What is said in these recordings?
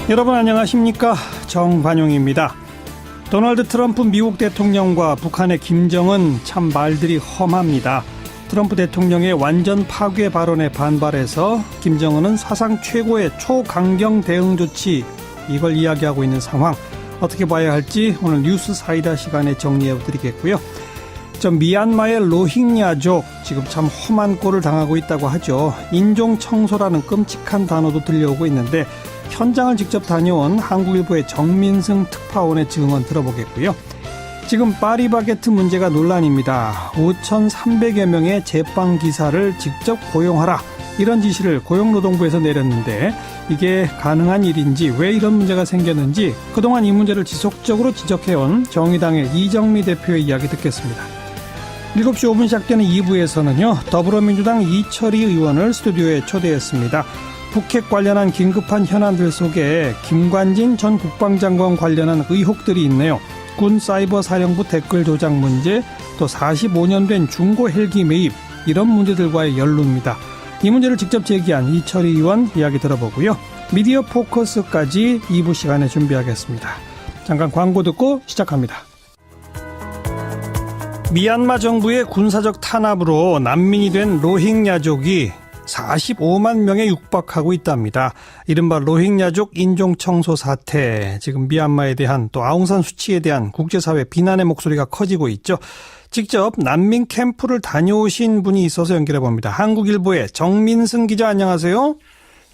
여러분 안녕하십니까? 정관용입니다. 도널드 트럼프 미국 대통령과 북한의 김정은 참 말들이 험합니다. 트럼프 대통령의 완전 파괴 발언에 반발해서 김정은은 사상 최고의 초강경 대응 조치 이걸 이야기하고 있는 상황 어떻게 봐야 할지 오늘 뉴스 사이다 시간에 정리해 드리겠고요. 미얀마의 로힝야족 지금 참 험한 꼴을 당하고 있다고 하죠. 인종청소라는 끔찍한 단어도 들려오고 있는데 현장을 직접 다녀온 한국일보의 정민승 특파원의 증언 들어보겠고요. 지금 파리바게트 문제가 논란입니다. 5,300여 명의 제빵기사를 직접 고용하라 이런 지시를 고용노동부에서 내렸는데 이게 가능한 일인지 왜 이런 문제가 생겼는지 그동안 이 문제를 지속적으로 지적해온 정의당의 이정미 대표의 이야기 듣겠습니다. 7시 5분 시작되는 2부에서는요. 더불어민주당 이철희 의원을 스튜디오에 초대했습니다. 북핵 관련한 긴급한 현안들 속에 김관진 전 국방장관 관련한 의혹들이 있네요. 군 사이버 사령부 댓글 조작 문제, 또 45년 된 중고 헬기 매입 이런 문제들과의 연루입니다. 이 문제를 직접 제기한 이철희 의원 이야기 들어보고요. 미디어 포커스까지 2부 시간에 준비하겠습니다. 잠깐 광고 듣고 시작합니다. 미얀마 정부의 군사적 탄압으로 난민이 된 로힝야족이 45만 명에 육박하고 있답니다. 이른바 로힝야족 인종청소 사태, 지금 미얀마에 대한 또 아웅산 수치에 대한 국제사회 비난의 목소리가 커지고 있죠. 직접 난민 캠프를 다녀오신 분이 있어서 연결해 봅니다. 한국일보의 정민승 기자 안녕하세요.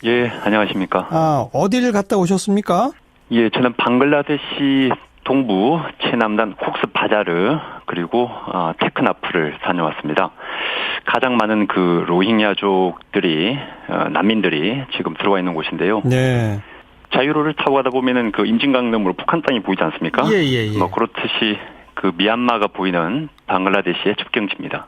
예, 안녕하십니까. 어디를 갔다 오셨습니까? 예, 저는 방글라데시 동부 최남단 콕스 바자르 그리고 테크나프를 다녀왔습니다. 가장 많은 그 로힝야족들이 난민들이 지금 들어와 있는 곳인데요. 네. 자유로를 타고 가다 보면은 그 임진강릉으로 북한 땅이 보이지 않습니까? 예. 그렇듯이 그 미얀마가 보이는 방글라데시의 접경지입니다.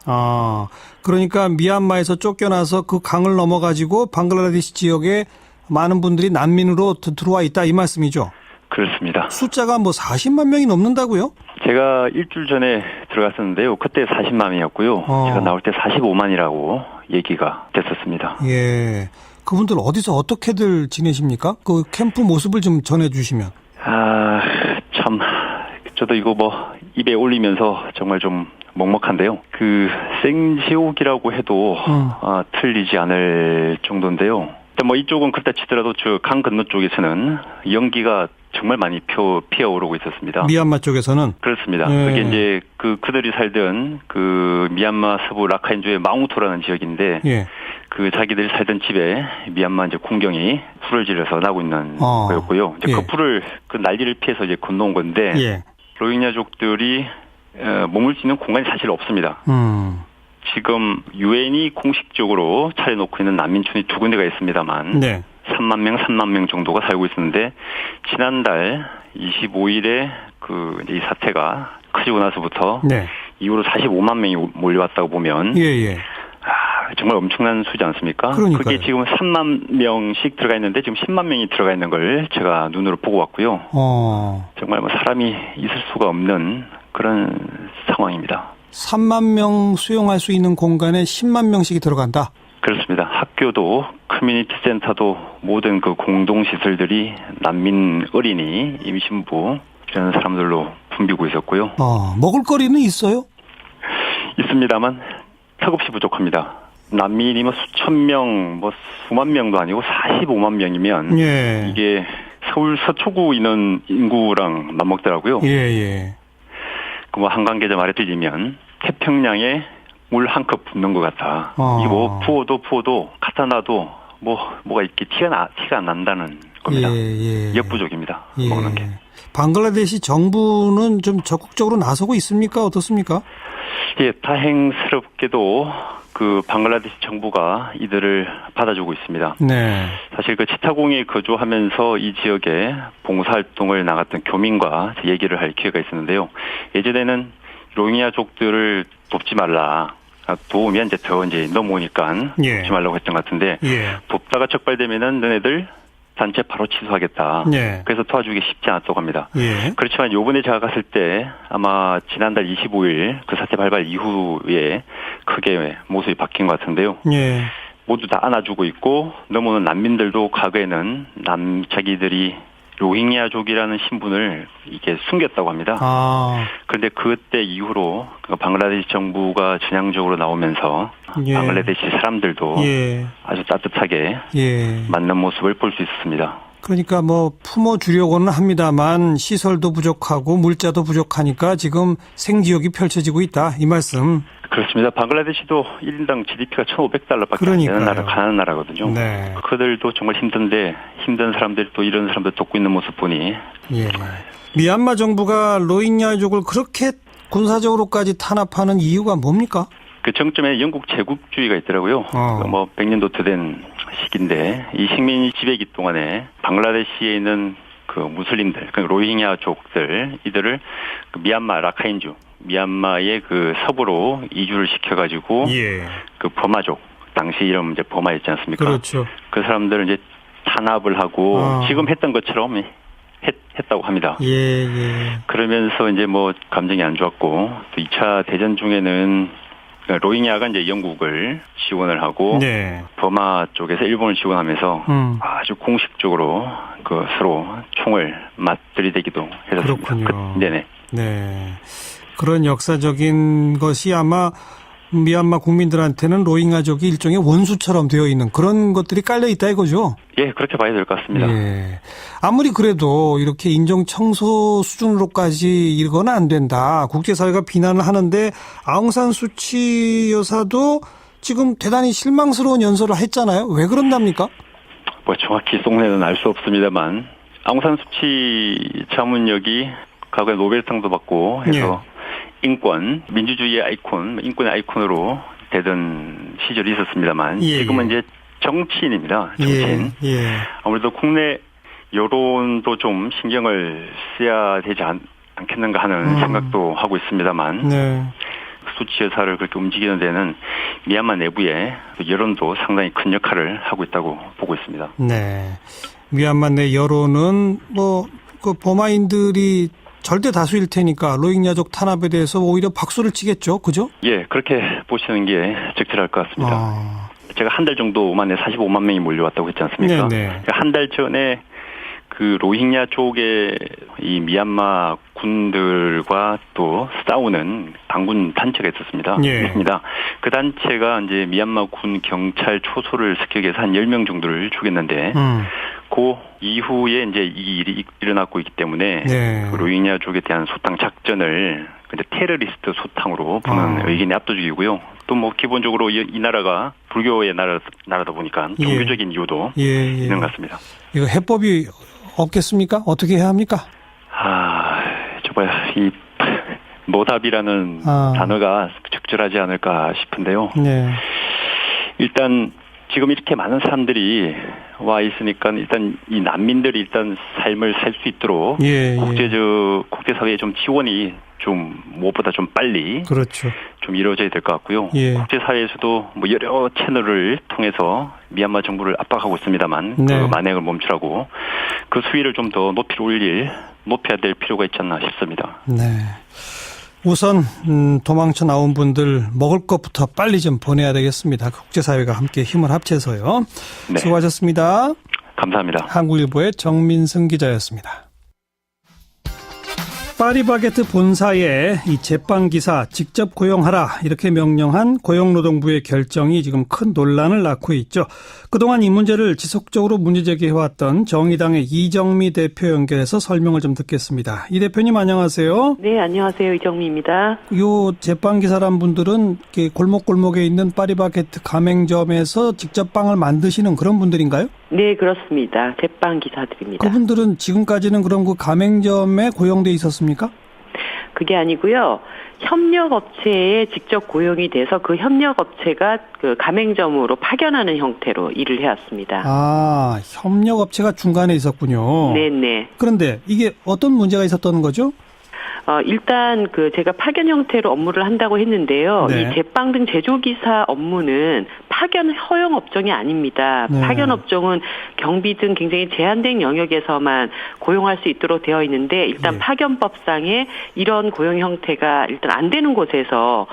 그러니까 미얀마에서 쫓겨나서 그 강을 넘어가지고 방글라데시 지역에 많은 분들이 난민으로 들어와 있다 이 말씀이죠? 그렇습니다. 숫자가 40만 명이 넘는다고요? 제가 일주일 전에 들어갔었는데요. 그때 40만이었고요. 제가 나올 때 45만이라고 얘기가 됐었습니다. 예. 그분들 어디서 어떻게들 지내십니까? 그 캠프 모습을 좀 전해주시면. 참 저도 이거 입에 올리면서 정말 좀 먹먹한데요. 그 생지옥이라고 해도 틀리지 않을 정도인데요. 이쪽은 그렇다 치더라도 저 강 건너 쪽에서는 연기가 정말 많이 피어오르고 있었습니다. 미얀마 쪽에서는? 그렇습니다. 그게 이제 그들이 살던 그 미얀마 서부 라카인주의 마웅토라는 지역인데, 예. 그 자기들이 살던 집에 미얀마 이제 군경이 불을 지르서 나고 있는 거였고요. 이제 그 불을 그 난리를 피해서 이제 건너온 건데, 예. 로힝야족들이 머물 수 있는 공간이 사실 없습니다. 지금 유엔이 공식적으로 차려놓고 있는 난민촌이 2군데가 있습니다만, 네. 3만 명 정도가 살고 있었는데, 지난달 25일에 이제 이 사태가 커지고 나서부터, 네. 이후로 45만 명이 몰려왔다고 보면, 정말 엄청난 수지 않습니까? 그러니까요. 그게 지금 3만 명씩 들어가 있는데, 지금 10만 명이 들어가 있는 걸 제가 눈으로 보고 왔고요. 정말 사람이 있을 수가 없는 그런 상황입니다. 3만 명 수용할 수 있는 공간에 10만 명씩이 들어간다? 그렇습니다. 학교도 커뮤니티 센터도 모든 그 공동시설들이 난민 어린이, 임신부 이런 사람들로 붐비고 있었고요. 먹을거리는 있어요? 있습니다만 턱없이 부족합니다. 난민이 수천 명, 수만 명도 아니고 45만 명이면 이게 서울 서초구 인구랑 맞먹더라고요. 예. 한강계좌 말에 들리면 태평양에 물 한 컵 붓는 것 같다. 이거 부어도 갖다 놔도 뭐가 이렇게 티가 안 난다는 겁니다. 역부족입니다. 먹는 게. 방글라데시 정부는 좀 적극적으로 나서고 있습니까? 어떻습니까? 예, 다행스럽게도 그 방글라데시 정부가 이들을 받아주고 있습니다. 네. 사실 그 치타공에 거주하면서 이 지역에 봉사활동을 나갔던 교민과 얘기를 할 기회가 있었는데요. 예전에는 로힝야족들을 돕지 말라. 도우면 더 넘어오니까 돕지 말라고 했던 것 같은데 돕다가 적발되면은 너네들 단체 바로 취소하겠다. 그래서 도와주기 쉽지 않았다고 합니다. 그렇지만 요번에 제가 갔을 때 아마 지난달 25일 그 사태 발발 이후에 크게 모습이 바뀐 것 같은데요. 모두 다 안아주고 있고 넘어오는 난민들도 과거에는 자기들이 로힝야족이라는 신분을 이게 숨겼다고 합니다. 그런데 그때 이후로 방글라데시 정부가 전향적으로 나오면서 예. 방글라데시 사람들도 예. 아주 따뜻하게 예. 맞는 모습을 볼 수 있었습니다. 그러니까 뭐 품어주려고는 합니다만 시설도 부족하고 물자도 부족하니까 지금 생지역이 펼쳐지고 있다. 이 말씀. 그렇습니다. 방글라데시도 1인당 GDP가 $1,500밖에 안 되는 나라, 가난한 나라거든요. 네. 그들도 정말 힘든데 힘든 사람들이 또 이런 사람들 돕고 있는 모습 보니. 예. 미얀마 정부가 로힝야족을 그렇게 군사적으로까지 탄압하는 이유가 뭡니까? 그 정점에 영국 제국주의가 있더라고요. 뭐 100년도 더 된 시기인데 이 식민 지배기 동안에 방글라데시에 있는 그 무슬림들, 그 로힝야족들 이들을 그 미얀마 라카인주, 미얀마의 그 서부로 이주를 시켜가지고 예. 그 버마족, 당시 이름 이제 버마였지 않습니까? 그렇죠. 그 사람들을 이제 탄압을 하고 지금 했던 것처럼 했다고 합니다. 예, 예. 그러면서 이제 뭐 감정이 안 좋았고 또 2차 대전 중에는 그러니까 로힝야가 이제 영국을 지원을 하고 네. 버마 쪽에서 일본을 지원하면서 아주 공식적으로 그 서로 총을 맞들이대기도 했었습니다. 그렇군요. 네네. 네. 그런 역사적인 것이 아마 미얀마 국민들한테는 로힝야족이 일종의 원수처럼 되어 있는 그런 것들이 깔려 있다 이거죠? 예, 그렇게 봐야 될 것 같습니다. 예. 아무리 그래도 이렇게 인종 청소 수준으로까지 이거는 안 된다. 국제사회가 비난을 하는데 아웅산 수치 여사도 지금 대단히 실망스러운 연설을 했잖아요. 왜 그런답니까? 뭐 정확히 속내는 알 수 없습니다만 아웅산 수치 자문역이 과거에 노벨상도 받고 해서 예. 인권, 민주주의의 아이콘, 인권의 아이콘으로 되던 시절이 있었습니다만 예, 지금은 예. 이제 정치인입니다. 정치인. 예, 예. 아무래도 국내 여론도 좀 신경을 써야 되지 않겠는가 하는 생각도 하고 있습니다만 네. 수치 여사를 그렇게 움직이는 데는 미얀마 내부의 여론도 상당히 큰 역할을 하고 있다고 보고 있습니다. 네. 미얀마 내 여론은 뭐 그 버마인들이 절대 다수일 테니까 로힝야족 탄압에 대해서 오히려 박수를 치겠죠. 그죠? 예, 그렇게 보시는 게 적절할 것 같습니다. 제가 한 달 정도 만에 45만 명이 몰려왔다고 했지 않습니까? 네네. 한 달 전에 그 로힝야족의 이 미얀마 군들과 또 싸우는 반군 단체가 있었습니다. 예. 있습니다. 그 단체가 이제 미얀마 군 경찰 초소를 습격해서 한 10명 정도를 죽였는데 그 이후에 이제 이 일이 일어났고 있기 때문에 네. 그 로힝야족에 대한 소탕 작전을 근데 테러리스트 소탕으로 보는 의견이 압도적이고요. 또 뭐 기본적으로 이 나라가 불교의 나라다 보니까 종교적인 이유도 있는 것 같습니다. 이거 해법이 없겠습니까? 어떻게 해야 합니까? 이 노답이라는 단어가 적절하지 않을까 싶은데요. 네. 일단 지금 이렇게 많은 사람들이 와 있으니까 일단 이 난민들이 일단 삶을 살 수 있도록 국제사회의 좀 지원이 좀 무엇보다 좀 빨리 그렇죠. 좀 이루어져야 될 것 같고요. 예. 국제사회에서도 뭐 여러 채널을 통해서 미얀마 정부를 압박하고 있습니다만 네. 그 만행을 멈추라고 그 수위를 좀 더 높여야 될 필요가 있지 않나 싶습니다. 네. 우선 도망쳐 나온 분들 먹을 것부터 빨리 좀 보내야 되겠습니다. 국제사회가 함께 힘을 합쳐서요. 네. 수고하셨습니다. 감사합니다. 한국일보의 정민승 기자였습니다. 파리바게트 본사에 이 제빵기사 직접 고용하라 이렇게 명령한 고용노동부의 결정이 지금 큰 논란을 낳고 있죠. 그동안 이 문제를 지속적으로 문제제기해왔던 정의당의 이정미 대표 연결해서 설명을 좀 듣겠습니다. 이 대표님 안녕하세요. 네, 안녕하세요. 이정미입니다. 요 제빵기사란 분들은 골목골목에 있는 파리바게트 가맹점에서 직접 빵을 만드시는 그런 분들인가요? 네, 그렇습니다. 제빵기사들입니다. 그분들은 지금까지는 그럼 그 가맹점에 고용돼 있었습니까? 그게 아니고요. 협력업체에 직접 고용이 돼서 그 협력업체가 그 가맹점으로 파견하는 형태로 일을 해왔습니다. 협력업체가 중간에 있었군요. 네네. 그런데 이게 어떤 문제가 있었던 거죠? 일단 제가 파견 형태로 업무를 한다고 했는데요. 네. 이 제빵 등 제조기사 업무는 파견 허용 업종이 아닙니다. 네. 파견 업종은 경비 등 굉장히 제한된 영역에서만 고용할 수 있도록 되어 있는데 일단 예. 파견법상에 이런 고용 형태가 일단 안 되는 곳에서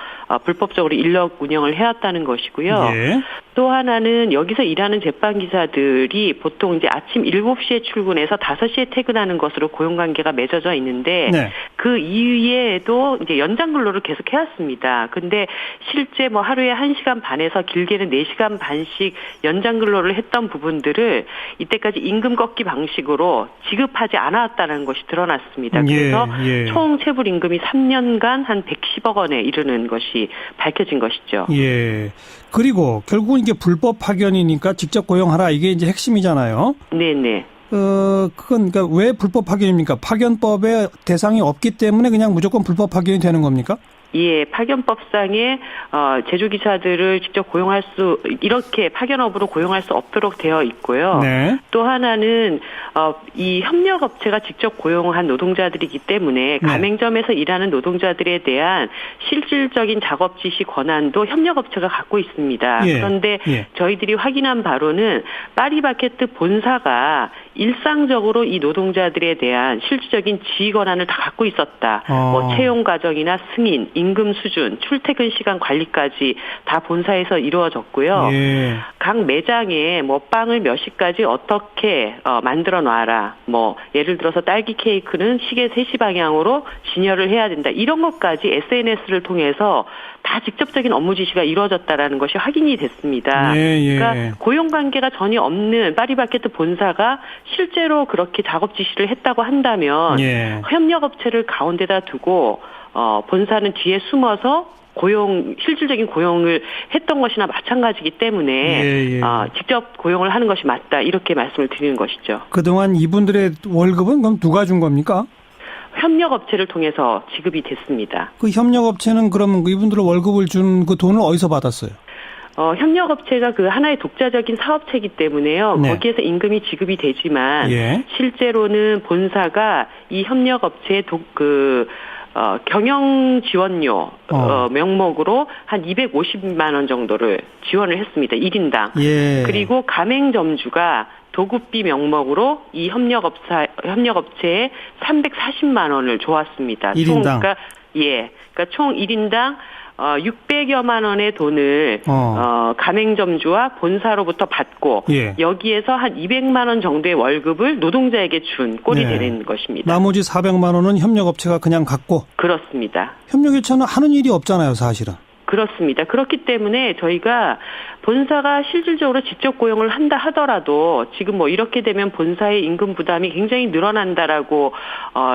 불법적으로 인력 운영을 해왔다는 것이고요. 예. 또 하나는 여기서 일하는 제빵기사들이 보통 이제 아침 7시에 출근해서 5시에 퇴근하는 것으로 고용관계가 맺어져 있는데 네. 그 이후에도 이제 연장 근로를 계속 해왔습니다. 근데 실제 뭐 하루에 1시간 반에서 길게는 4시간 반씩 연장 근로를 했던 부분들을 이때까지 임금 꺾기 방식으로 지급하지 않았다는 것이 드러났습니다. 그래서 예. 총 체불 임금이 3년간 한 110억 원에 이르는 것이 밝혀진 것이죠. 예. 그리고 결국은 이게 불법 파견이니까 직접 고용하라 이게 이제 핵심이잖아요. 네네. 그건 그러니까 왜 불법 파견입니까? 파견법에 대상이 없기 때문에 그냥 무조건 불법 파견이 되는 겁니까? 예, 파견법상에 제조기사들을 직접 고용할 수 이렇게 파견업으로 고용할 수 없도록 되어 있고요. 네. 또 하나는 이 협력업체가 직접 고용한 노동자들이기 때문에 가맹점에서 일하는 노동자들에 대한 실질적인 작업 지시 권한도 협력업체가 갖고 있습니다. 예. 그런데 저희들이 확인한 바로는 파리바게뜨 본사가 일상적으로 이 노동자들에 대한 실질적인 지휘 권한을 다 갖고 있었다. 뭐 채용 과정이나 승인, 임금 수준, 출퇴근 시간 관리까지 다 본사에서 이루어졌고요. 예. 각 매장에 뭐 빵을 몇 시까지 어떻게 만들어 놔라. 뭐 예를 들어서 딸기 케이크는 시계 3시 방향으로 진열을 해야 된다. 이런 것까지 SNS를 통해서 다 직접적인 업무 지시가 이루어졌다라는 것이 확인이 됐습니다. 예. 그러니까 고용 관계가 전혀 없는 파리바게뜨 본사가 실제로 그렇게 작업 지시를 했다고 한다면 협력업체를 가운데다 두고 본사는 뒤에 숨어서 실질적인 고용을 했던 것이나 마찬가지이기 때문에 직접 고용을 하는 것이 맞다 이렇게 말씀을 드리는 것이죠. 그동안 이분들의 월급은 그럼 누가 준 겁니까? 협력업체를 통해서 지급이 됐습니다. 그 협력업체는 그럼 이분들의 월급을 준 그 돈을 어디서 받았어요? 협력업체가 그 하나의 독자적인 사업체이기 때문에요. 거기에서 임금이 지급이 되지만 실제로는 본사가 이 협력업체의 경영 지원료 명목으로 한 250만 원 정도를 지원을 했습니다. 1인당. 그리고 가맹점주가 도급비 명목으로 이 협력업체에 340만 원을 줘왔습니다. 1인당. 그러니까 총 1인당 600여만 원의 돈을 가맹점주와 본사로부터 받고 여기에서 한 200만 원 정도의 월급을 노동자에게 준 꼴이 되는 것입니다. 나머지 400만 원은 협력업체가 그냥 갖고. 그렇습니다. 협력업체는 하는 일이 없잖아요, 사실은. 그렇습니다. 그렇기 때문에 저희가 본사가 실질적으로 직접 고용을 한다 하더라도 지금 뭐 이렇게 되면 본사의 임금 부담이 굉장히 늘어난다라고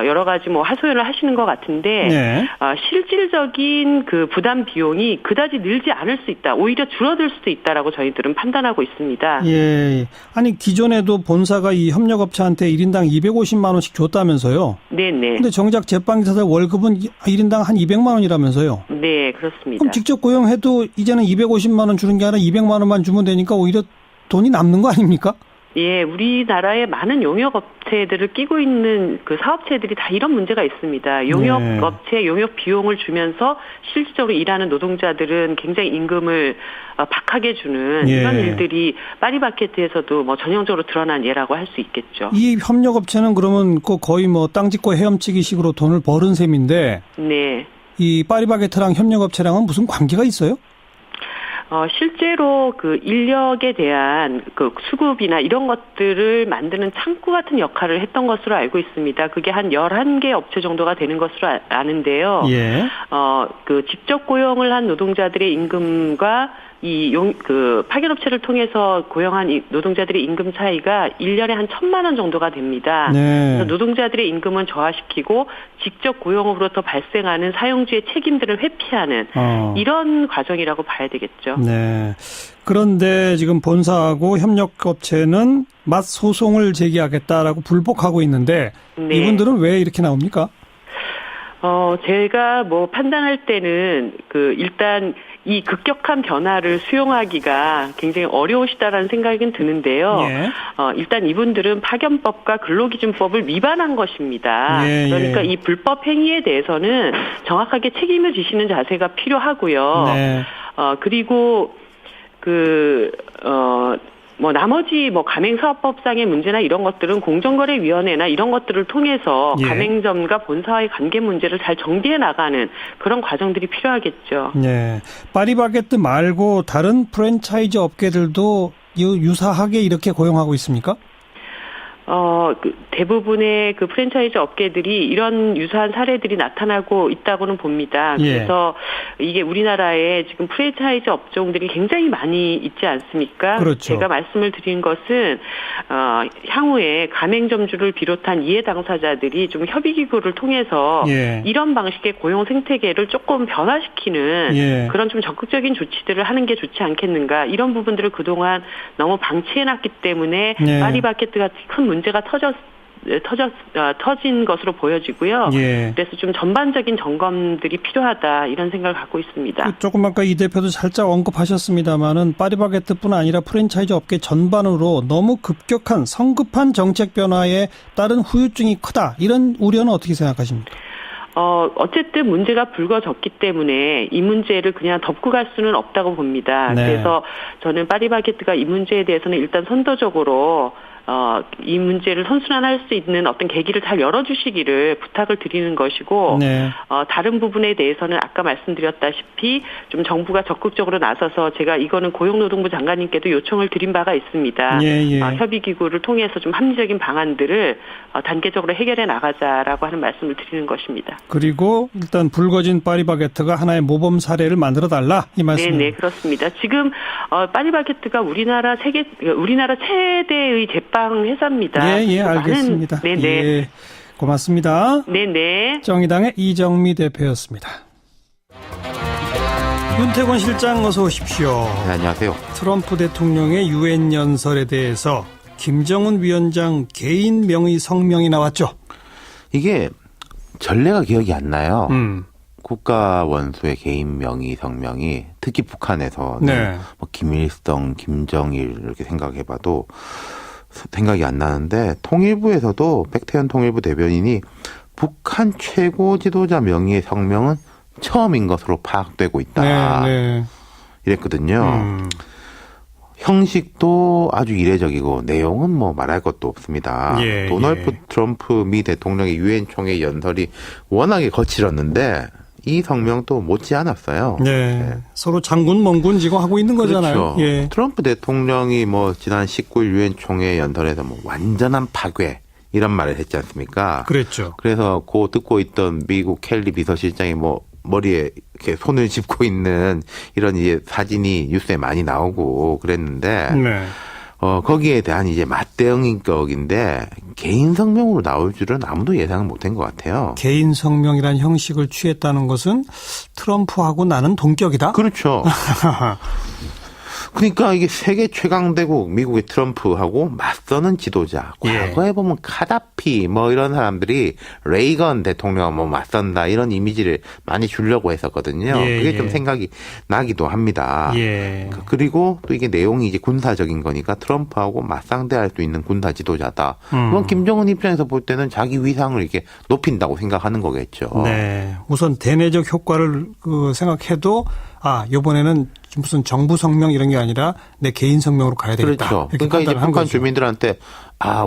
여러 가지 뭐 하소연을 하시는 것 같은데 실질적인 그 부담 비용이 그다지 늘지 않을 수 있다. 오히려 줄어들 수도 있다라고 저희들은 판단하고 있습니다. 예. 아니 기존에도 본사가 이 협력업체한테 1인당 250만 원씩 줬다면서요? 네네. 근데 정작 제빵기사들 월급은 1인당 한 200만 원이라면서요? 네, 그렇습니다. 그럼 직접 고용해도 이제는 250만 원 주는 게 아니라 200만 원만 주면 되니까 오히려 돈이 남는 거 아닙니까? 예, 우리나라의 많은 용역업체들을 끼고 있는 그 사업체들이 다 이런 문제가 있습니다. 용역업체 용역 비용을 주면서 실질적으로 일하는 노동자들은 굉장히 임금을 박하게 주는 이런 일들이 파리바게뜨에서도 뭐 전형적으로 드러난 예라고 할 수 있겠죠. 이 협력업체는 그러면 거의 뭐 땅 짓고 헤엄치기식으로 돈을 버는 셈인데 이 파리바게뜨랑 협력업체랑은 무슨 관계가 있어요? 실제로 그 인력에 대한 그 수급이나 이런 것들을 만드는 창구 같은 역할을 했던 것으로 알고 있습니다. 그게 한 11개 업체 정도가 되는 것으로 아는데요. 그 직접 고용을 한 노동자들의 임금과 그 파견업체를 통해서 고용한 이 노동자들의 임금 차이가 1년에 한 1,000만 원 정도가 됩니다. 그래서 노동자들의 임금은 저하시키고 직접 고용으로부터 발생하는 사용주의 책임들을 회피하는 이런 과정이라고 봐야 되겠죠. 그런데 지금 본사하고 협력업체는 맞소송을 제기하겠다라고 불복하고 있는데 이분들은 왜 이렇게 나옵니까? 제가 뭐 판단할 때는 일단 이 급격한 변화를 수용하기가 굉장히 어려우시다라는 생각은 드는데요. 일단 이분들은 파견법과 근로기준법을 위반한 것입니다. 그러니까 이 불법 행위에 대해서는 정확하게 책임을 지시는 자세가 필요하고요. 그리고 나머지 가맹사업법상의 문제나 이런 것들은 공정거래위원회나 이런 것들을 통해서 예. 가맹점과 본사와의 관계 문제를 잘 정비해 나가는 그런 과정들이 필요하겠죠. 네. 파리바게뜨 말고 다른 프랜차이즈 업계들도 유사하게 이렇게 고용하고 있습니까? 대부분의 그 프랜차이즈 업계들이 이런 유사한 사례들이 나타나고 있다고는 봅니다. 예. 그래서 이게 우리나라에 지금 프랜차이즈 업종들이 굉장히 많이 있지 않습니까? 그렇죠. 제가 말씀을 드린 것은, 향후에 가맹점주를 비롯한 이해 당사자들이 좀 협의기구를 통해서 예. 이런 방식의 고용 생태계를 조금 변화시키는 예. 그런 좀 적극적인 조치들을 하는 게 좋지 않겠는가. 이런 부분들을 그동안 너무 방치해놨기 때문에 예. 파리바게뜨 같은 큰 문제가 터진 것으로 보여지고요. 예. 그래서 좀 전반적인 점검들이 필요하다 이런 생각을 갖고 있습니다. 조금 아까 이 대표도 살짝 언급하셨습니다마는 파리바게뜨뿐 아니라 프랜차이즈 업계 전반으로 너무 급격한 성급한 정책 변화에 따른 후유증이 크다. 이런 우려는 어떻게 생각하십니까? 어쨌든 문제가 불거졌기 때문에 이 문제를 그냥 덮고 갈 수는 없다고 봅니다. 네. 그래서 저는 파리바게뜨가 이 문제에 대해서는 일단 선도적으로 이 문제를 선순환할 수 있는 어떤 계기를 잘 열어주시기를 부탁을 드리는 것이고, 네. 다른 부분에 대해서는 아까 말씀드렸다시피 좀 정부가 적극적으로 나서서 제가 이거는 고용노동부 장관님께도 요청을 드린 바가 있습니다. 예. 협의기구를 통해서 좀 합리적인 방안들을 단계적으로 해결해 나가자라고 하는 말씀을 드리는 것입니다. 그리고 일단 불거진 파리바게뜨가 하나의 모범 사례를 만들어달라 이 말씀입니다. 네, 그렇습니다. 지금 파리바게뜨가 우리나라 최대의 제빵 회사입니다. 예, 알겠습니다. 네네. 예, 고맙습니다. 네네. 정의당의 이정미 대표였습니다. 윤태권 실장 어서 오십시오. 네, 안녕하세요. 트럼프 대통령의 유엔 연설에 대해서 김정은 위원장 개인 명의 성명이 나왔죠. 이게 전례가 기억이 안 나요. 국가 원수의 개인 명의 성명이 특히 북한에서는 네. 김일성, 김정일 이렇게 생각해봐도 생각이 안 나는데 통일부에서도 백태현 통일부 대변인이 북한 최고 지도자 명의의 성명은 처음인 것으로 파악되고 있다. 네. 이랬거든요. 형식도 아주 이례적이고 내용은 말할 것도 없습니다. 도널드 트럼프 미 대통령의 유엔 총회 연설이 워낙에 거칠었는데 이 성명도 못지 않았어요. 네. 서로 장군 멍군 지고 하고 있는 거잖아요. 그렇죠. 예. 트럼프 대통령이 지난 19일 유엔 총회 연설에서 완전한 파괴 이런 말을 했지 않습니까? 그랬죠. 그래서 듣고 있던 미국 켈리 비서실장이 머리에 이렇게 손을 짚고 있는 이런 이제 사진이 뉴스에 많이 나오고 그랬는데, 네. 거기에 대한 이제 맞대응인 격인데, 개인 성명으로 나올 줄은 아무도 예상을 못한 것 같아요. 개인 성명이란 형식을 취했다는 것은 트럼프하고 나는 동격이다? 그렇죠. 그러니까 이게 세계 최강대국 미국의 트럼프하고 맞서는 지도자. 과거에 보면 카다피 이런 사람들이 레이건 대통령 맞선다 이런 이미지를 많이 주려고 했었거든요. 그게 좀 생각이 나기도 합니다. 그리고 또 이게 내용이 이제 군사적인 거니까 트럼프하고 맞상대할 수 있는 군사 지도자다. 그건 김정은 입장에서 볼 때는 자기 위상을 이렇게 높인다고 생각하는 거겠죠. 네. 우선 대내적 효과를 생각해도 이번에는 무슨 정부 성명 이런 게 아니라 내 개인 성명으로 가야 되겠다. 그렇죠. 그러니까 이제 북한 거죠. 주민들한테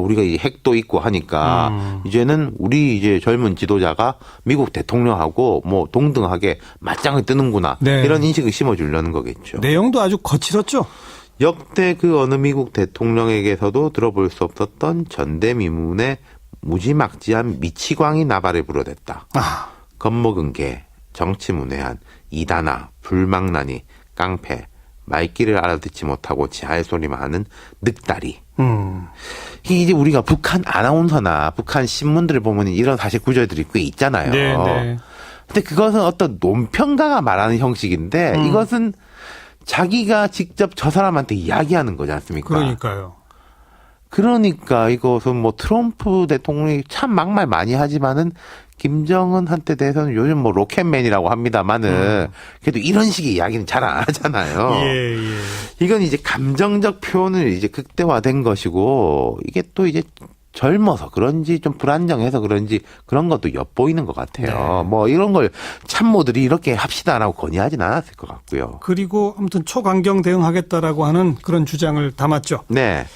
우리가 이 핵도 있고 하니까 이제는 우리 이제 젊은 지도자가 미국 대통령하고 동등하게 맞짱을 뜨는구나. 네. 이런 인식을 심어주려는 거겠죠. 내용도 아주 거칠었죠. 역대 그 어느 미국 대통령에게서도 들어볼 수 없었던 전대미문의 무지막지한 미치광이 나발을 불어댔다. 겁먹은 개, 정치문외한, 이단아, 불망나니, 깡패, 말귀를 알아듣지 못하고 지할 소리만 하는 늑다리. 이게 이제 우리가 북한 아나운서나 북한 신문들을 보면 이런 사실 구절들이 꽤 있잖아요. 네. 근데 그것은 어떤 논평가가 말하는 형식인데 이것은 자기가 직접 저 사람한테 이야기하는 거지 않습니까? 그러니까요. 그러니까 이것은 트럼프 대통령이 참 막말 많이 하지만은 김정은한테 대해서는 요즘 로켓맨이라고 합니다만은 그래도 이런 식의 이야기는 잘 안 하잖아요. 이건 이제 감정적 표현을 이제 극대화된 것이고 이게 또 이제 젊어서 그런지 좀 불안정해서 그런지 그런 것도 엿보이는 것 같아요. 네. 뭐 이런 걸 참모들이 이렇게 합시다라고 건의하진 않았을 것 같고요. 그리고 아무튼 초강경 대응하겠다라고 하는 그런 주장을 담았죠. 네.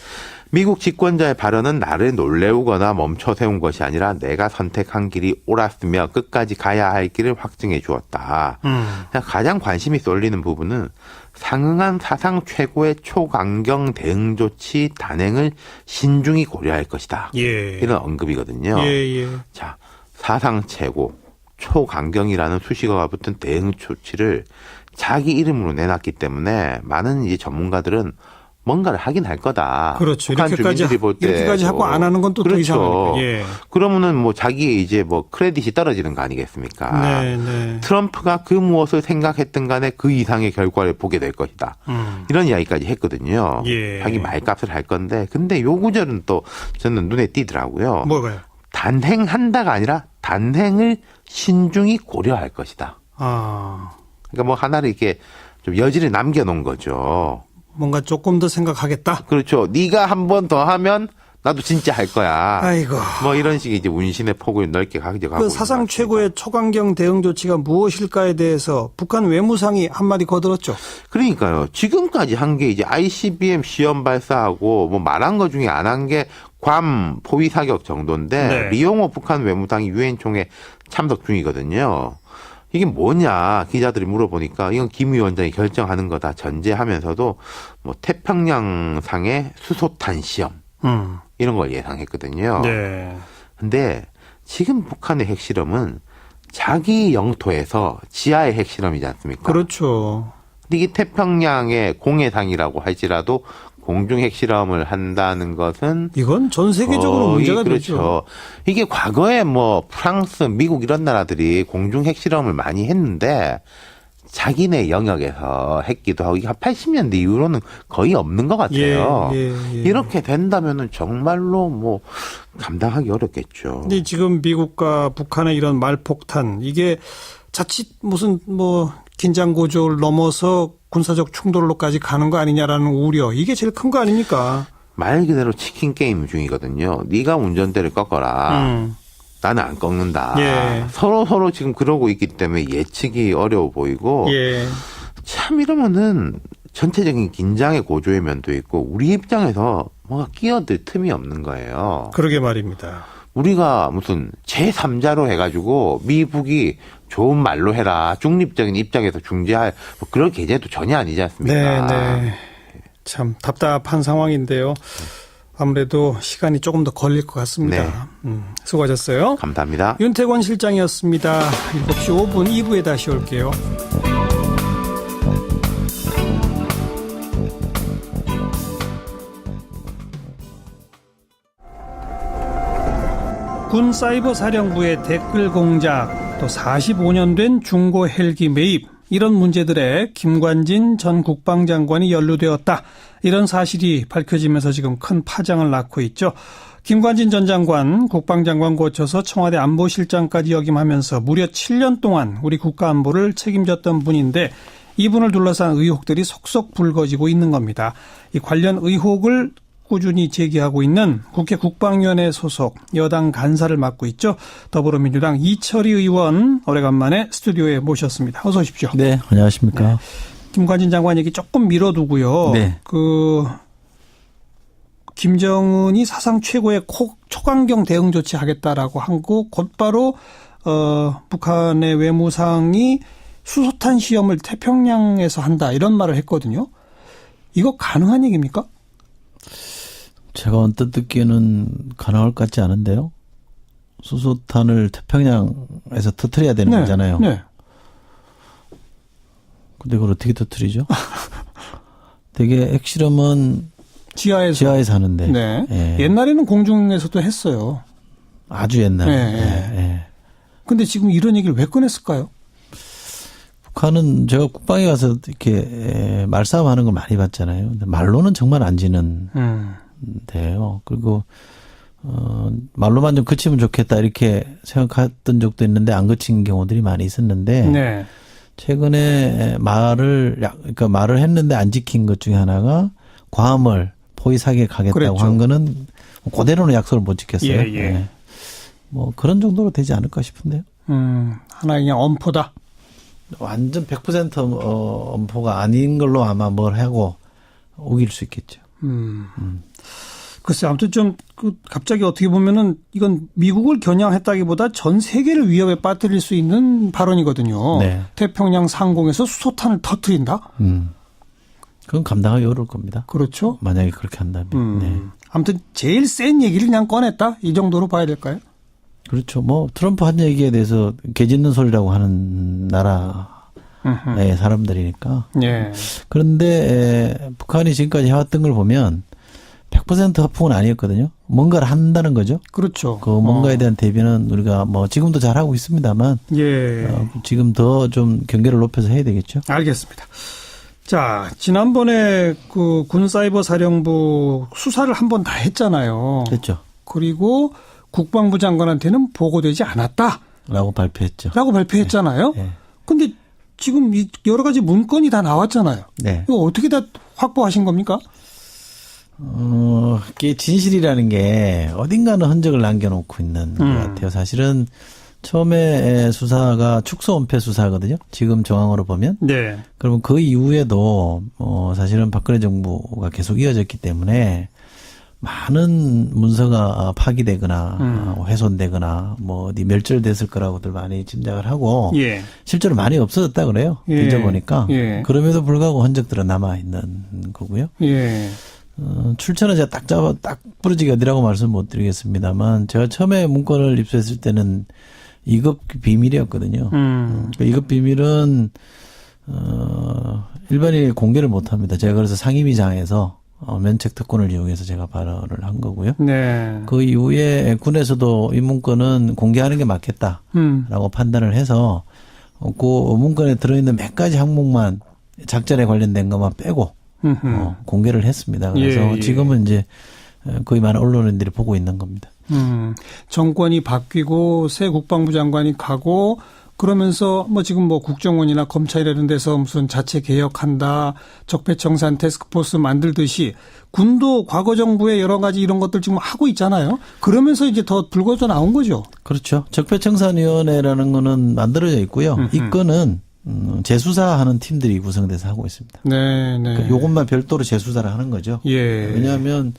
미국 집권자의 발언은 나를 놀래우거나 멈춰 세운 것이 아니라 내가 선택한 길이 옳았으며 끝까지 가야 할 길을 확증해 주었다. 가장 관심이 쏠리는 부분은 상응한 사상 최고의 초강경 대응 조치 단행을 신중히 고려할 것이다. 예. 이런 언급이거든요. 예. 자, 사상 최고, 초강경이라는 수식어가 붙은 대응 조치를 자기 이름으로 내놨기 때문에 많은 이제 전문가들은 뭔가를 하긴 할 거다. 그렇죠. 이렇게까지 하고 안 하는 건 또 더 이상하니까. 예. 그러면은 뭐 자기의 이제 뭐 크레딧이 떨어지는 거 아니겠습니까? 네. 트럼프가 그 무엇을 생각했든 간에 그 이상의 결과를 보게 될 것이다. 이런 이야기까지 했거든요. 예. 자기 말값을 할 건데, 근데 요 구절은 또 저는 눈에 띄더라고요. 뭐가요? 단행한다가 아니라 단행을 신중히 고려할 것이다. 그러니까 뭐 하나를 이렇게 좀 여지를 남겨놓은 거죠. 뭔가 조금 더 생각하겠다. 그렇죠. 네가 한 번 더 하면 나도 진짜 할 거야. 아이고. 뭐 이런 식의 이제 운신의 폭을 넓게 가져가고. 그 사상 최고의 초강경 대응 조치가 무엇일까에 대해서 북한 외무상이 한마디 거들었죠. 그러니까요. 지금까지 한 게 이제 ICBM 시험 발사하고 뭐 말한 거 중에 안 한 게 괌 포위 사격 정도인데 네. 리용호 북한 외무상이 유엔 총회 참석 중이거든요. 이게 뭐냐 기자들이 물어보니까 이건 김 위원장이 결정하는 거다 전제하면서도 뭐 태평양상의 수소탄 시험 이런 걸 예상했거든요. 네. 근데 지금 북한의 핵실험은 자기 영토에서 지하의 핵실험이지 않습니까? 그렇죠. 근데 이게 태평양의 공해상이라고 할지라도 공중 핵실험을 한다는 것은 이건 전 세계적으로 문제가 그렇죠. 되죠. 이게 과거에 뭐 프랑스, 미국 이런 나라들이 공중 핵실험을 많이 했는데 자기네 영역에서 했기도 하고 이게 한 80년대 이후로는 거의 없는 것 같아요. 예. 이렇게 된다면은 정말로 뭐 감당하기 어렵겠죠. 근데 지금 미국과 북한의 이런 말폭탄 이게 자칫 무슨 뭐 긴장 고조를 넘어서 군사적 충돌로까지 가는 거 아니냐라는 우려. 이게 제일 큰 거 아닙니까? 말 그대로 치킨 게임 중이거든요. 네가 운전대를 꺾어라. 나는 안 꺾는다. 예. 서로 지금 그러고 있기 때문에 예측이 어려워 보이고 예. 참 이러면은 전체적인 긴장의 고조의 면도 있고 우리 입장에서 뭔가 끼어들 틈이 없는 거예요. 그러게 말입니다. 우리가 무슨 제3자로 해가지고 미북이 좋은 말로 해라. 중립적인 입장에서 중재할 뭐 그런 계제도 전혀 아니지 않습니까? 네. 참 답답한 상황인데요. 아무래도 시간이 조금 더 걸릴 것 같습니다. 네. 수고하셨어요. 감사합니다. 윤태권 실장이었습니다. 7시 5분 2부에 다시 올게요. 군 사이버 사령부의 댓글 공작, 또 45년 된 중고 헬기 매입, 이런 문제들에 김관진 전 국방장관이 연루되었다. 이런 사실이 밝혀지면서 지금 큰 파장을 낳고 있죠. 김관진 전 장관, 국방장관 거쳐서 청와대 안보실장까지 역임하면서 무려 7년 동안 우리 국가안보를 책임졌던 분인데 이분을 둘러싼 의혹들이 속속 불거지고 있는 겁니다. 이 관련 의혹을 꾸준히 제기하고 있는 국회 국방위원회 소속 여당 간사를 맡고 있죠. 더불어민주당 이철희 의원 오래간만에 스튜디오에 모셨습니다. 어서 오십시오. 네, 안녕하십니까. 네. 김관진 장관 얘기 조금 미뤄두고요. 네. 김정은이 사상 최고의 초강경 대응 조치하겠다라고 하고 곧바로 북한의 외무상이 수소탄 시험을 태평양에서 한다 이런 말을 했거든요. 이거 가능한 얘기입니까? 제가 언뜻 듣기에는 가능할 것 같지 않은데요. 수소탄을 태평양에서 터뜨려야 되는 거잖아요. 네. 근데 그걸 어떻게 터뜨리죠? 되게 핵실험은 지하에서 하는데. 네. 예. 옛날에는 공중에서도 했어요. 아주 옛날에. 네. 예. 근데 지금 이런 얘기를 왜 꺼냈을까요? 북한은 제가 국방에 가서 이렇게 말싸움하는 걸 많이 봤잖아요. 근데 말로는 정말 안 지는 데요. 그리고 말로만 좀 그치면 좋겠다 이렇게 생각했던 적도 있는데 안 그친 경우들이 많이 있었는데 네. 최근에 말을 했는데 안 지킨 것 중에 하나가 괌을 포위 사격하겠다고 그랬죠. 한 거는 그대로는 약속을 못 지켰어요. 예. 네. 뭐 그런 정도로 되지 않을까 싶은데요. 하나의 그냥 엄포다. 완전 100% 엄포가 아닌 걸로 아마 뭘 하고 우길 수 있겠죠. 글쎄, 아무튼 좀, 갑자기 어떻게 보면은 이건 미국을 겨냥했다기보다 전 세계를 위협에 빠뜨릴 수 있는 발언이거든요. 네. 태평양 상공에서 수소탄을 터뜨린다? 그건 감당하기 어려울 겁니다. 그렇죠. 만약에 그렇게 한다면. 네. 아무튼 제일 센 얘기를 그냥 꺼냈다? 이 정도로 봐야 될까요? 그렇죠. 뭐, 트럼프 한 얘기에 대해서 개 짖는 소리라고 하는 나라의 사람들이니까. 예. 그런데 북한이 지금까지 해왔던 걸 보면 100% 허풍은 아니었거든요. 뭔가를 한다는 거죠. 그렇죠. 그 뭔가에 대한 대비는 우리가 뭐 지금도 잘하고 있습니다만. 예. 지금 더 좀 경계를 높여서 해야 되겠죠. 알겠습니다. 자, 지난번에 그 군사이버 사령부 수사를 한 번 다 했잖아요. 했죠. 그리고 국방부 장관한테는 보고되지 않았다. 라고 발표했죠. 라고 발표했잖아요. 네. 근데 지금 여러 가지 문건이 다 나왔잖아요. 네. 이거 어떻게 다 확보하신 겁니까? 이게 진실이라는 게 어딘가는 흔적을 남겨놓고 있는 것 같아요. 사실은 처음에 수사가 축소 은폐 수사거든요. 지금 정황으로 보면. 네. 그러면 그 이후에도 사실은 박근혜 정부가 계속 이어졌기 때문에 많은 문서가 파기되거나 훼손되거나 뭐 어디 멸절됐을 거라고들 많이 짐작을 하고 예. 실제로 많이 없어졌다 그래요. 예. 뒤져보니까. 예. 그럼에도 불구하고 흔적들은 남아 있는 거고요. 예. 출처는 제가 딱 부러지기 어디라고 말씀 못 드리겠습니다만 제가 처음에 문건을 입수했을 때는 2급 비밀이었거든요. 2급 비밀은 일반인이 공개를 못 합니다. 제가 그래서 상임위장에서 면책 특권을 이용해서 제가 발언을 한 거고요. 네. 그 이후에 군에서도 이 문건은 공개하는 게 맞겠다라고 판단을 해서 그 문건에 들어있는 몇 가지 항목만 작전에 관련된 것만 빼고 공개를 했습니다. 그래서 지금은 이제 거의 많은 언론인들이 보고 있는 겁니다. 정권이 바뀌고 새 국방부 장관이 가고 그러면서 뭐 지금 뭐 국정원이나 검찰 이런 데서 무슨 자체 개혁한다, 적폐청산 태스크포스 만들듯이 군도 과거 정부의 여러 가지 이런 것들 지금 하고 있잖아요. 그러면서 이제 더 불거져 나온 거죠. 그렇죠. 적폐청산위원회라는 거는 만들어져 있고요. 이 건은 재수사하는 팀들이 구성돼서 하고 있습니다. 네, 네. 그러니까 이것만 별도로 재수사를 하는 거죠. 예. 왜냐하면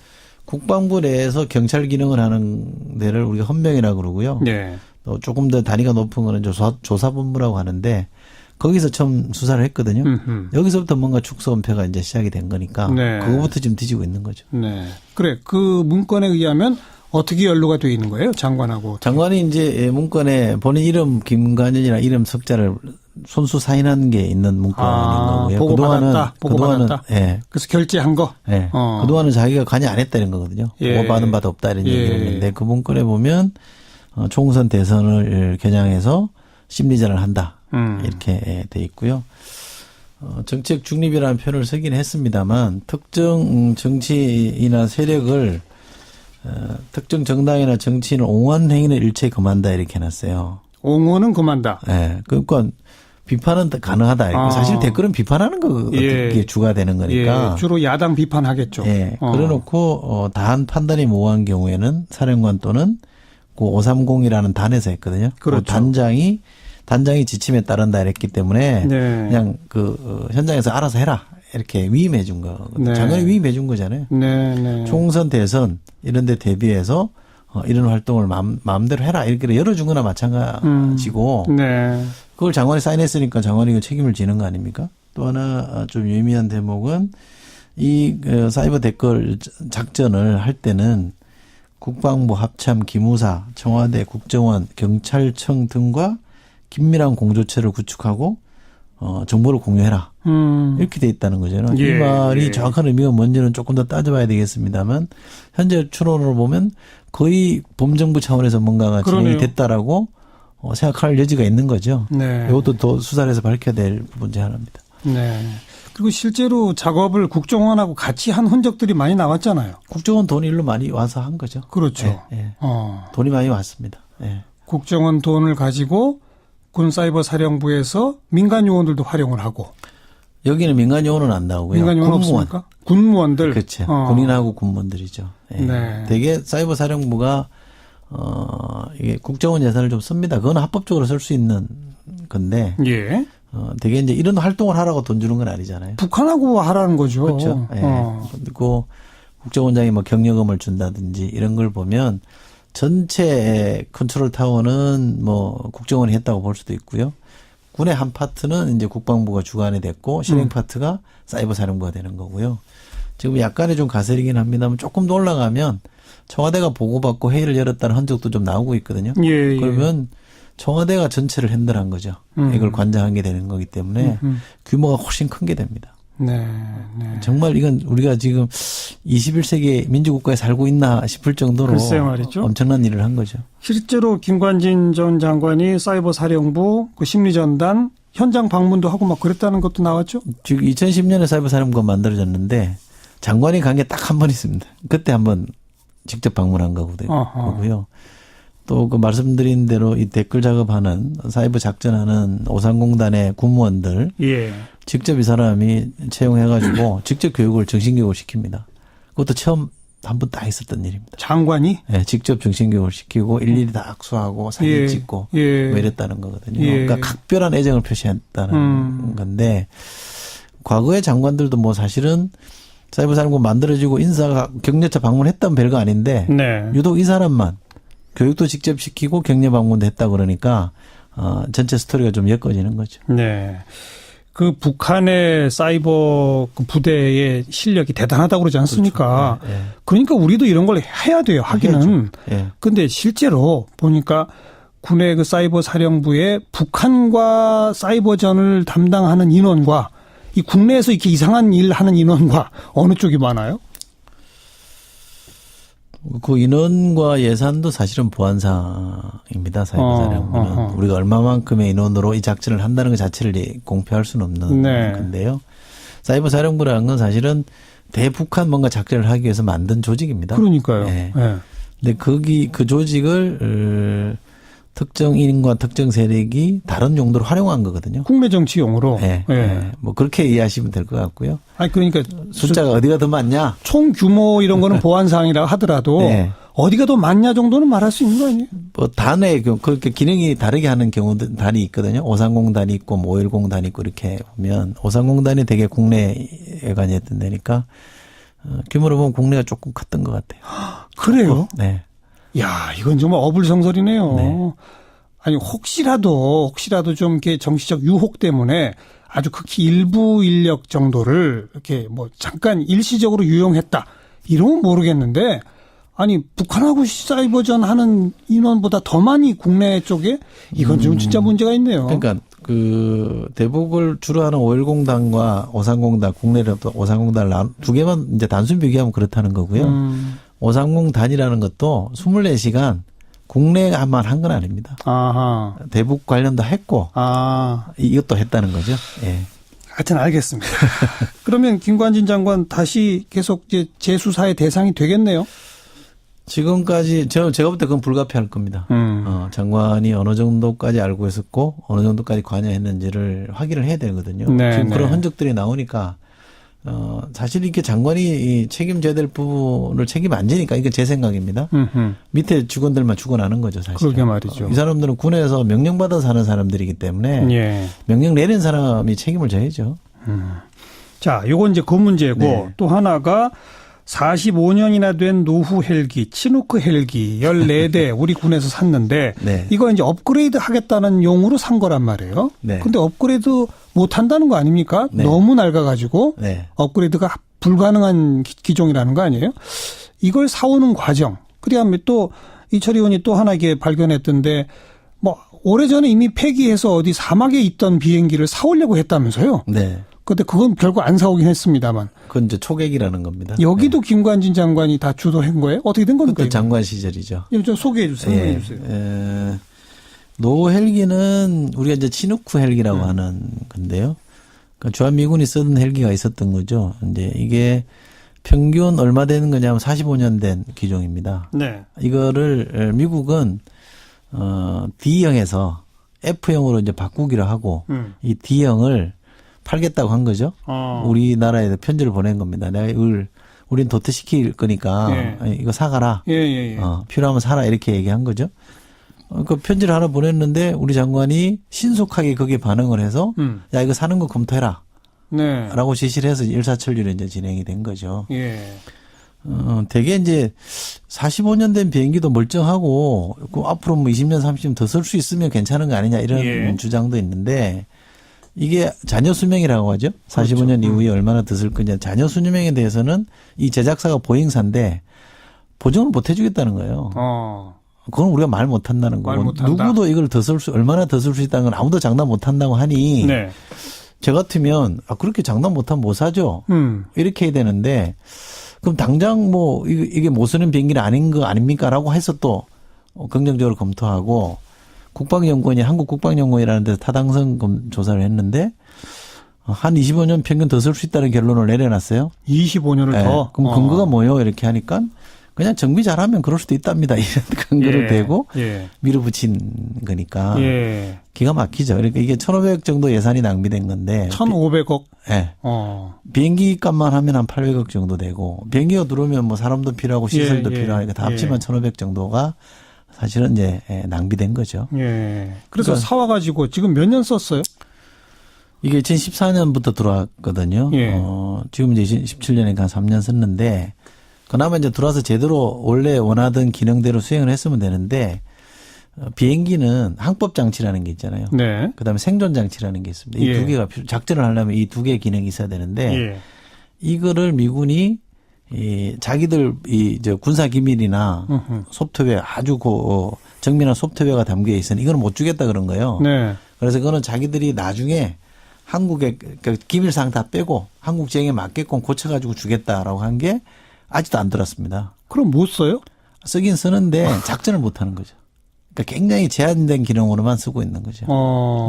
국방부 내에서 경찰 기능을 하는 데를 우리가 헌병이라고 그러고요. 네. 또 조금 더 단위가 높은 거는 조사본부라고 하는데 거기서 처음 수사를 했거든요. 여기서부터 뭔가 축소 은폐가 이제 시작이 된 거니까 네. 그거부터 지금 뒤지고 있는 거죠. 네. 그래. 그 문건에 의하면 어떻게 연루가 되어 있는 거예요? 장관하고. 장관이 이제 문건에 본인 이름 김관현이나 이름 석자를 손수 사인한 게 있는 문건인 거고요. 그동안은 예. 그래서 결제한 거. 예. 그동안은 자기가 관여 안 했다는 거거든요. 예. 보고받은 바도 없다 이런 얘기를 했는데 그 문건에 보면 총선 대선을 겨냥해서 심리전을 한다. 이렇게 돼 있고요. 정책 중립이라는 표현을 쓰긴 했습니다만 특정 정치인이나 세력을 특정 정당이나 정치인을 옹호하는 행위는 일체 금한다 이렇게 해놨어요. 옹호는 금한다. 네. 그러니까 비판은 가능하다. 사실 댓글은 비판하는 게 주가 되는 거니까. 예. 주로 야당 비판하겠죠. 예. 그래놓고 다한 판단이 모호한 경우에는 사령관 또는 그 530이라는 단에서 했거든요. 그렇죠. 그 단장이 지침에 따른다 이랬기 때문에 네. 그냥 그 현장에서 알아서 해라 이렇게 위임해 준 거거든요. 네. 장관이 위임해 준 거잖아요. 네. 네. 총선 대선 이런 데 대비해서 이런 활동을 마음대로 해라 이렇게 열어준 거나 마찬가지고 네. 그걸 장관이 사인했으니까 장관이 그 책임을 지는 거 아닙니까? 또 하나 좀 유의미한 대목은 이 사이버 댓글 작전을 할 때는 국방부 합참 기무사, 청와대, 국정원, 경찰청 등과 긴밀한 공조체를 구축하고 정보를 공유해라. 이렇게 돼 있다는 거죠. 이 말이 정확한 의미가 뭔지는 조금 더 따져봐야 되겠습니다만 현재 추론으로 보면 거의 범정부 차원에서 뭔가가 진행이 됐다라고 생각할 여지가 있는 거죠. 네. 이것도 더 수사를 해서 밝혀야 될 문제 하나입니다. 네. 그리고 실제로 작업을 국정원하고 같이 한 흔적들이 많이 나왔잖아요. 국정원 돈이 일로 많이 와서 한 거죠. 그렇죠. 네. 돈이 많이 왔습니다. 네. 국정원 돈을 가지고 군사이버사령부에서 민간 요원들도 활용을 하고. 여기는 민간 요원은 안 나오고요. 민간 요원 없습니까? 군무원들. 그렇죠. 군인하고 군무원들이죠. 예. 네. 대개 사이버 사령부가 이게 국정원 예산을 좀 씁니다. 그건 합법적으로 쓸 수 있는 건데. 예. 되게 이제 이런 활동을 하라고 돈 주는 건 아니잖아요. 북한하고 하라는 거죠. 그렇죠. 예. 그리고 국정원장이 뭐 경력금을 준다든지 이런 걸 보면 전체 컨트롤 타워는 뭐 국정원이 했다고 볼 수도 있고요. 군의 한 파트는 이제 국방부가 주관이 됐고 실행 파트가 사이버 사령부가 되는 거고요. 지금 약간의 좀 가설이긴 합니다만 조금 더 올라가면 청와대가 보고받고 회의를 열었다는 흔적도 좀 나오고 있거든요. 예, 예. 그러면 청와대가 전체를 핸들한 거죠. 이걸 관장한 게 되는 거기 때문에 규모가 훨씬 큰 게 됩니다. 네, 네. 정말 이건 우리가 지금 21세기 민주국가에 살고 있나 싶을 정도로 엄청난 일을 한 거죠. 실제로 김관진 전 장관이 사이버 사령부 그 심리전단 현장 방문도 하고 막 그랬다는 것도 나왔죠? 지금 2010년에 사이버 사령부가 만들어졌는데 장관이 간 게 딱 한 번 있습니다. 그때 한번 직접 방문한 거고요. 또 그 말씀드린 대로 이 댓글 작업하는 사이버 작전하는 오산공단의 군무원들 예. 직접 이 사람이 채용해가지고 직접 교육을 정신교육을 시킵니다. 그것도 처음 한 번 딱 있었던 일입니다. 장관이? 네, 직접 정신교육을 시키고 일일이 다 악수하고 사진 찍고 뭐 이랬다는 거거든요. 그러니까 각별한 애정을 표시했다는 건데 과거의 장관들도 뭐 사실은 사이버 사령부 만들어지고 인사가 격려차 방문했던 별거 아닌데 네. 유독 이 사람만 교육도 직접 시키고 격려 방문도 했다 그러니까 전체 스토리가 좀 엮어지는 거죠. 네. 그 북한의 사이버 그 부대의 실력이 대단하다고 그러지 않습니까? 그렇죠. 네, 네. 그러니까 우리도 이런 걸 해야 돼요. 하기는. 그런데 네. 실제로 보니까 군의 그 사이버 사령부에 북한과 사이버전을 담당하는 인원과 이 국내에서 이렇게 이상한 일 하는 인원과 어느 쪽이 많아요? 그 인원과 예산도 사실은 보안사항입니다. 사이버 사령부는. 우리가 얼마만큼의 인원으로 이 작전을 한다는 것 자체를 공표할 수는 없는 건데요. 사이버 사령부라는 건 사실은 대북한 뭔가 작전을 하기 위해서 만든 조직입니다. 그러니까요. 네. 근데 그 조직을 특정인과 특정 세력이 다른 용도로 활용한 거거든요. 국내 정치용으로. 뭐 그렇게 이해하시면 될 것 같고요. 아니 그러니까 숫자가 어디가 더 많냐? 총 규모 이런 거는 보안 사항이라 하더라도 어디가 더 많냐 정도는 말할 수 있는 거 아니에요? 뭐 단의 그렇게 기능이 다르게 하는 경우도 단이 있거든요. 530 단이 있고 510 단이 있고 이렇게 보면 530 단이 되게 국내에 관여했던 데니까 규모로 보면 국내가 조금 컸던 것 같아요. 그래요? 네. 야, 이건 정말 어불성설이네요. 네. 아니 혹시라도 좀 이렇게 정치적 유혹 때문에 아주 극히 일부 인력 정도를 이렇게 뭐 잠깐 일시적으로 유용했다. 이러면 모르겠는데 아니 북한하고 사이버전 하는 인원보다 더 많이 국내 쪽에 이건 좀 진짜 문제가 있네요. 그러니까 그 대북을 주로 하는 510단과 530단 국내로 530단 두 개만 이제 단순 비교하면 그렇다는 거고요. 530단이라는 것도 24시간 국내만 한 건 아닙니다. 아하. 대북 관련도 했고 이것도 했다는 거죠. 예. 하여튼 알겠습니다. 그러면 김관진 장관 다시 계속 이제 재수사의 대상이 되겠네요. 지금까지 제가 볼 때 그건 불가피할 겁니다. 장관이 어느 정도까지 알고 있었고 어느 정도까지 관여했는지를 확인을 해야 되거든요. 지금 그런 흔적들이 나오니까 사실 이렇게 장관이 책임져야 될 부분을 책임 안 지니까 이게 제 생각입니다. 밑에 직원들만 죽어나는 거죠, 사실. 그러게 말이죠. 이 사람들은 군에서 명령받아서 하는 사람들이기 때문에 명령 내린 사람이 책임을 져야죠. 자, 요건 이제 그 문제고 또 하나가 45년이나 된 노후 헬기, 치누크 헬기 14대 우리 군에서 샀는데 이거 이제 업그레이드 하겠다는 용으로 산 거란 말이에요. 근데 업그레이드 못 한다는 거 아닙니까? 너무 낡아가지고 업그레이드가 불가능한 기종이라는 거 아니에요? 이걸 사오는 과정. 그다음에 또 이철 의원이 또 하나 이게 발견했던데 뭐 오래전에 이미 폐기해서 어디 사막에 있던 비행기를 사오려고 했다면서요? 근데 그건 결국 안 사오긴 했습니다만. 그건 이제 초객이라는 겁니다. 여기도 김관진 장관이 다 주도한 거예요? 어떻게 된 겁니까? 그때 장관 시절이죠. 좀 소개해 주세요. 설명해 주세요. 노 헬기는 우리가 이제 치누크 헬기라고 하는 건데요. 그러니까 주한미군이 쓰던 헬기가 있었던 거죠. 이제 이게 평균 얼마 되는 거냐면 45년 된 기종입니다. 이거를 미국은 D형에서 F형으로 이제 바꾸기로 하고 이 D형을 팔겠다고 한 거죠. 우리나라에 편지를 보낸 겁니다. 내가 이걸 우린 도태시킬 거니까 이거 사가라. 필요하면 사라 이렇게 얘기한 거죠. 그 편지를 하나 보냈는데 우리 장관이 신속하게 거기에 반응을 해서 야 이거 사는 거 검토해라. 라고 지시를 해서 일사천리로 이제 진행이 된 거죠. 되게 이제 45년 된 비행기도 멀쩡하고 앞으로 뭐 20년, 30년 더 쓸 수 있으면 괜찮은 거 아니냐 이런 주장도 있는데 이게 잔여 수명이라고 하죠. 45년 그렇죠. 이후에 얼마나 더 쓸 거냐. 잔여 수명에 대해서는 이 제작사가 보잉사인데 보증을 못 해주겠다는 거예요. 그건 우리가 말 못한다는 거고 누구도 이걸 얼마나 더 쓸 수 있다는 건 아무도 장담 못한다고 하니 저 같으면 그렇게 장담 못하면 못 사죠. 이렇게 해야 되는데 그럼 당장 뭐 이게 못 쓰는 비행기는 아닌 거 아닙니까라고 해서 또 긍정적으로 검토하고 국방연구원이 한국국방연구원이라는 데서 타당성 조사를 했는데 한 25년 평균 더 쓸 수 있다는 결론을 내려놨어요. 25년을 더? 그럼 근거가 뭐예요? 이렇게 하니까 그냥 정비 잘하면 그럴 수도 있답니다. 이런 근거를 대고 밀어붙인 거니까 기가 막히죠. 그러니까 이게 1,500억 정도 예산이 낭비된 건데 1,500억? 비행기 값만 하면 한 800억 정도 되고 비행기가 들어오면 뭐 사람도 필요하고 시설도 필요하니까 다 합치면 1,500 정도가 사실은 이제 낭비된 거죠. 그래서 그러니까 사와가지고 지금 몇 년 썼어요? 이게 2014년부터 들어왔거든요. 지금 이제 17년이니까 한 3년 썼는데 그나마 이제 들어와서 제대로 원래 원하던 기능대로 수행을 했으면 되는데 비행기는 항법 장치라는 게 있잖아요. 그다음에 생존 장치라는 게 있습니다. 이 두 개가 작전을 하려면 이 두 개의 기능이 있어야 되는데 이거를 미군이 자기들 군사 기밀이나 소프트웨어 아주 정밀한 소프트웨어가 담겨 있으니 이거는 못 주겠다 그런 거예요. 그래서 그거는 자기들이 나중에 한국의 기밀사항 다 빼고 한국 지형에 맞게끔 고쳐가지고 주겠다라고 한 게 아직도 안 들었습니다. 그럼 못 써요? 쓰긴 쓰는데 작전을 못 하는 거죠. 그러니까 굉장히 제한된 기능으로만 쓰고 있는 거죠.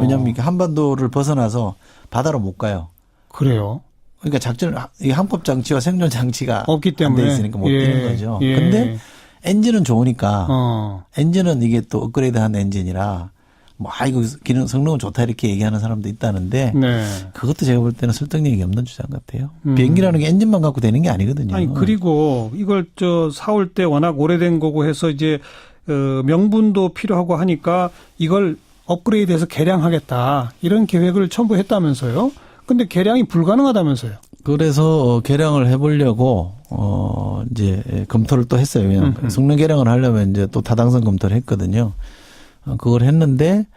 왜냐하면 이게 한반도를 벗어나서 바다로 못 가요. 그래요? 그러니까 이 항법 장치와 생존 장치가 없기 때문에 안 돼 있으니까 못 뛰는 거죠. 근데 엔진은 좋으니까 엔진은 이게 또 업그레이드한 엔진이라 뭐 이거 기능 성능은 좋다 이렇게 얘기하는 사람도 있다는데 그것도 제가 볼 때는 설득력이 없는 주장 같아요. 비행기라는 게 엔진만 갖고 되는 게 아니거든요. 아니 그리고 이걸 사올 때 워낙 오래된 거고 해서 이제 명분도 필요하고 하니까 이걸 업그레이드해서 개량하겠다 이런 계획을 첨부했다면서요. 근데 개량이 불가능하다면서요. 그래서 개량을 해보려고 이제 검토를 또 했어요. 그냥 성능 개량을 하려면 이제 또 타당성 검토를 했거든요. 그걸 했는데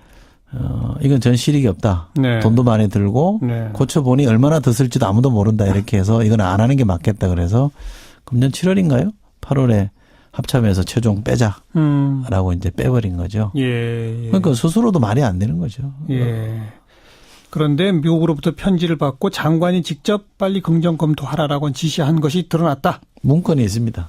이건 전 실익이 없다. 돈도 많이 들고 고쳐보니 얼마나 더 쓸지도 아무도 모른다 이렇게 해서 이건 안 하는 게 맞겠다 그래서 금년 7월인가요? 8월에 합참에서 최종 빼자라고 이제 빼버린 거죠. 그러니까 스스로도 말이 안 되는 거죠. 그런데 미국으로부터 편지를 받고 장관이 직접 빨리 긍정 검토하라라고 지시한 것이 드러났다. 문건이 있습니다.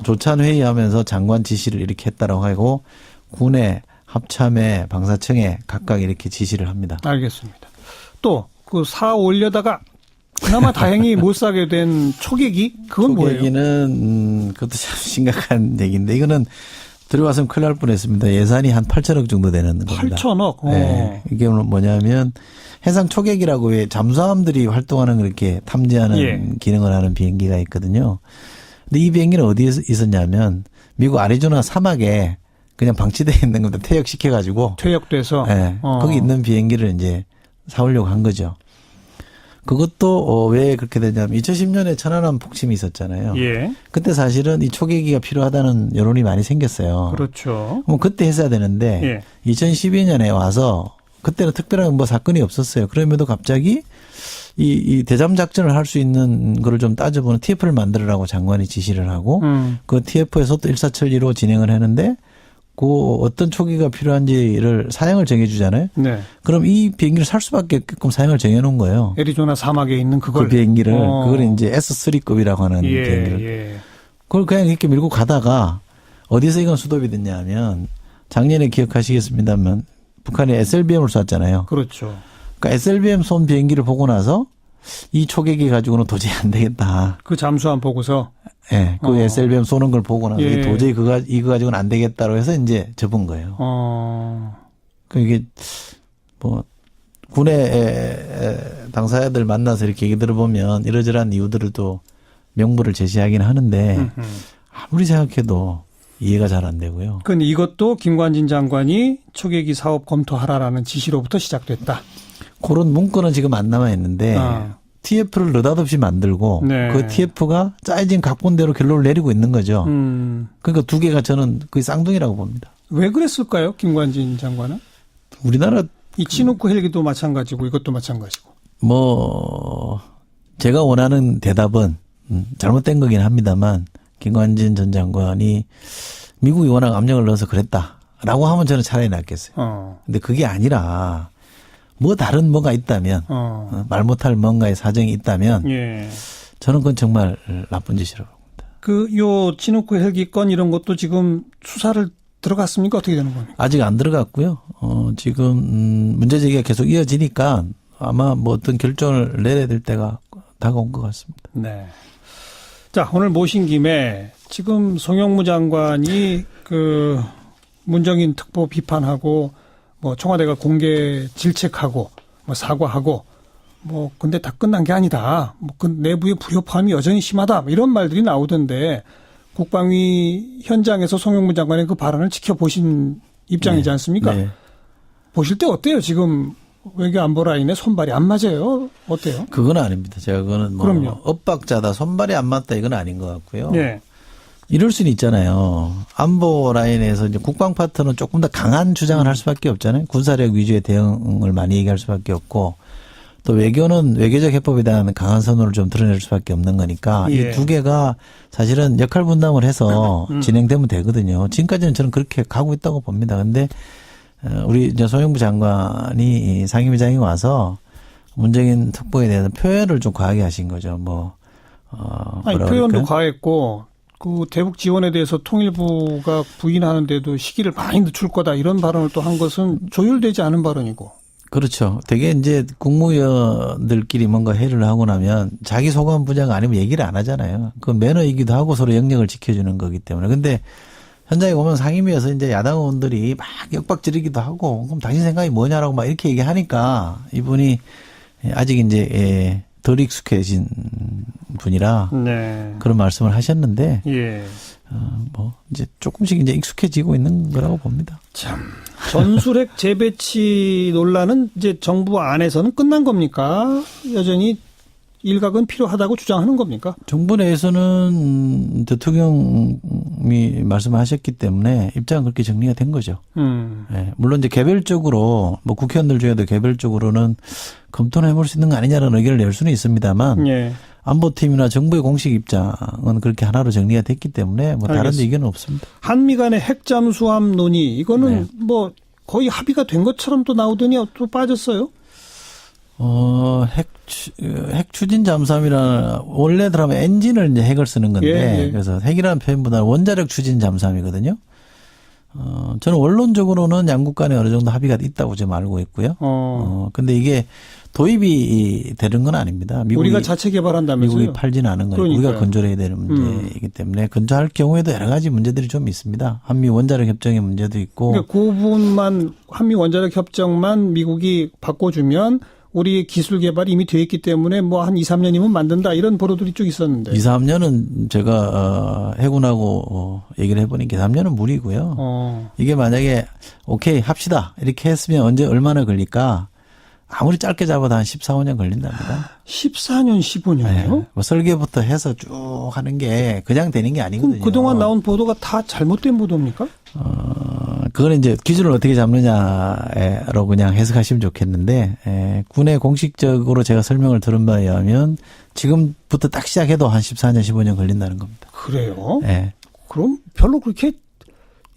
조찬 회의하면서 장관 지시를 이렇게 했다라고 하고 군에 합참에 방사청에 각각 이렇게 지시를 합니다. 알겠습니다. 또 그 사 올려다가 그나마 다행히 못 사게 된 초계기 그건 뭐예요? 초계기는 그것도 참 심각한 얘기인데 이거는 들어왔으면 큰일 날 뻔했습니다. 예산이 한 8천억 정도 되는 겁니다. 8천억? 네. 이게 뭐냐면 해상 초계기라고 왜 잠수함들이 활동하는 그렇게 탐지하는 기능을 하는 비행기가 있거든요. 근데 이 비행기는 어디에 있었냐면 미국 애리조나 사막에 그냥 방치되어 있는 겁니다. 퇴역시켜가지고. 퇴역돼서? 네. 거기 있는 비행기를 이제 사오려고 한 거죠. 그것도 왜 그렇게 되냐면 2010년에 천안함 폭침이 있었잖아요. 그때 사실은 이 초계기가 필요하다는 여론이 많이 생겼어요. 그렇죠. 그럼 그때 했어야 되는데 2012년에 와서 그때는 특별한 뭐 사건이 없었어요. 그럼에도 갑자기 이 대잠 작전을 할 수 있는 거를 좀 따져보는 TF를 만들으라고 장관이 지시를 하고 그 TF에서 또 일사천리로 진행을 했는데 그 어떤 초기가 필요한지를 사양을 정해주잖아요. 그럼 이 비행기를 살 수밖에 없게끔 사양을 정해놓은 거예요. 애리조나 사막에 있는 그걸. 그 비행기를. 그걸 이제 S3급이라고 하는 비행기를. 그걸 그냥 이렇게 밀고 가다가 어디서 이건 수도비 됐냐 하면 작년에 기억하시겠습니다만 북한이 SLBM을 쐈잖아요. 그렇죠. 그러니까 SLBM 쏜 비행기를 보고 나서 이 초계기 가지고는 도저히 안 되겠다. 그 잠수함 보고서? 네. 그 SLBM 쏘는 걸 보고 나서 도저히 이거 가지고는 안 되겠다고 해서 이제 접은 거예요. 그 이게 뭐 군의 당사자들 만나서 이렇게 얘기 들어보면 이러저러한 이유들을 또 명분을 제시하긴 하는데 아무리 생각해도 이해가 잘 안 되고요. 그런데 이것도 김관진 장관이 초계기 사업 검토하라라는 지시로부터 시작됐다. 그런 문구는 지금 안 남아 있는데 TF를 느닷없이 만들고 네. 그 TF가 짜여진 각본대로 결론을 내리고 있는 거죠. 그러니까 두 개가 저는 거의 쌍둥이라고 봅니다. 왜 그랬을까요, 김관진 장관은? 우리나라 이 치누크 헬기도 마찬가지고 이것도 마찬가지고. 뭐 제가 원하는 대답은 잘못된 거긴 합니다만 김관진 전 장관이 미국이 워낙 압력을 넣어서 그랬다라고 하면 저는 차라리 낫겠어요. 근데 그게 아니라 뭐 다른 뭐가 있다면 말 못할 뭔가의 사정이 있다면 예. 저는 그건 정말 나쁜 짓이라고 봅니다. 요 치누크 헬기 건 이런 것도 지금 수사를 들어갔습니까? 어떻게 되는 겁니까? 아직 안 들어갔고요. 지금 문제 제기가 계속 이어지니까 아마 뭐 어떤 결정을 내려야 될 때가 다가온 것 같습니다. 네. 자, 오늘 모신 김에 지금 송영무 장관이 그 문정인 특보 비판하고 뭐 청와대가 공개 질책하고 뭐 사과하고 뭐 근데 다 끝난 게 아니다. 뭐 그 내부의 불협화음이 여전히 심하다. 이런 말들이 나오던데 국방위 현장에서 송영무 장관의 그 발언을 지켜보신 입장이지 않습니까? 네. 보실 때 어때요? 지금 외교안보 라인에 손발이 안 맞아요? 어때요? 그건 아닙니다. 제가 그거는 뭐 그럼요. 엇박자다, 손발이 안 맞다 이건 아닌 것 같고요. 네. 이럴 수는 있잖아요. 안보 라인에서 이제 국방 파트는 조금 더 강한 주장을 할 수밖에 없잖아요. 군사력 위주의 대응을 많이 얘기할 수밖에 없고 또 외교는 외교적 해법에 대한 강한 선호를 좀 드러낼 수밖에 없는 거니까 예. 이 두 개가 사실은 역할 분담을 해서 진행되면 되거든요. 지금까지는 저는 그렇게 가고 있다고 봅니다. 그런데 우리 이제 송영무 장관이 상임위장이 와서 문정인 특보에 대해서 표현을 좀 과하게 하신 거죠. 뭐 아니 표현도 과했고 그 대북 지원에 대해서 통일부가 부인하는데도 시기를 많이 늦출 거다 이런 발언을 또 한 것은 조율되지 않은 발언이고. 그렇죠. 되게 이제 국무위원들끼리 뭔가 회의를 하고 나면 자기 소관 분야가 아니면 얘기를 안 하잖아요. 그 매너이기도 하고 서로 영역을 지켜주는 거기 때문에. 근데 현장에 보면 상임위에서 이제 야당 의원들이 막 역박지르기도 하고 그럼 당신 생각이 뭐냐라고 막 이렇게 얘기하니까 이분이 아직 이제 덜 익숙해진 분이라 네. 그런 말씀을 하셨는데 예. 뭐 이제 조금씩 이제 익숙해지고 있는 거라고 봅니다. 참 전술핵 재배치 논란은 이제 정부 안에서는 끝난 겁니까? 여전히 일각은 필요하다고 주장하는 겁니까? 정부 내에서는 대통령이 말씀하셨기 때문에 입장은 그렇게 정리가 된 거죠. 네, 물론 이제 개별적으로 뭐 국회의원들 중에도 개별적으로는 검토를 해볼 수 있는 거 아니냐라는 의견을 낼 수는 있습니다만 예. 안보팀이나 정부의 공식 입장은 그렇게 하나로 정리가 됐기 때문에 뭐 다른 데 의견은 없습니다. 한미 간의 핵 잠수함 논의 이거는 네. 뭐 거의 합의가 된 것처럼 또 나오더니 또 빠졌어요? 핵 추진 잠수함이라는 원래 들어가면 엔진을 이제 핵을 쓰는 건데 예, 예. 그래서 핵이라는 표현보다는 원자력 추진 잠수함이거든요. 저는 원론적으로는 양국 간에 어느 정도 합의가 있다고 좀 알고 있고요. 근데 이게 도입이 되는 건 아닙니다. 우리가 자체 개발한다면서요? 미국이 팔지는 않은 거니까 우리가 건조해야 되는 문제이기 때문에 건조할 경우에도 여러 가지 문제들이 좀 있습니다. 한미 원자력 협정의 문제도 있고. 그러니까 그 부분만 한미 원자력 협정만 미국이 바꿔주면 우리 기술 개발이 이미 돼 있기 때문에 뭐 한 2, 3년이면 만든다 이런 보도들이 쭉 있었는데. 2, 3년은 제가 해군하고 얘기를 해보니까 2, 3년은 무리고요. 이게 만약에 오케이 합시다 이렇게 했으면 언제 얼마나 걸릴까? 아무리 짧게 잡아도 한 14, 15년 걸린답니다. 14년, 15년이요? 네. 뭐 설계부터 해서 쭉 하는 게 그냥 되는 게 아니거든요. 그럼 그동안 나온 보도가 다 잘못된 보도입니까? 그건 이제 기준을 어떻게 잡느냐로 그냥 해석하시면 좋겠는데, 군의 공식적으로 제가 설명을 들은 바에 의하면 지금부터 딱 시작해도 한 14년, 15년 걸린다는 겁니다. 그래요? 네. 그럼 별로 그렇게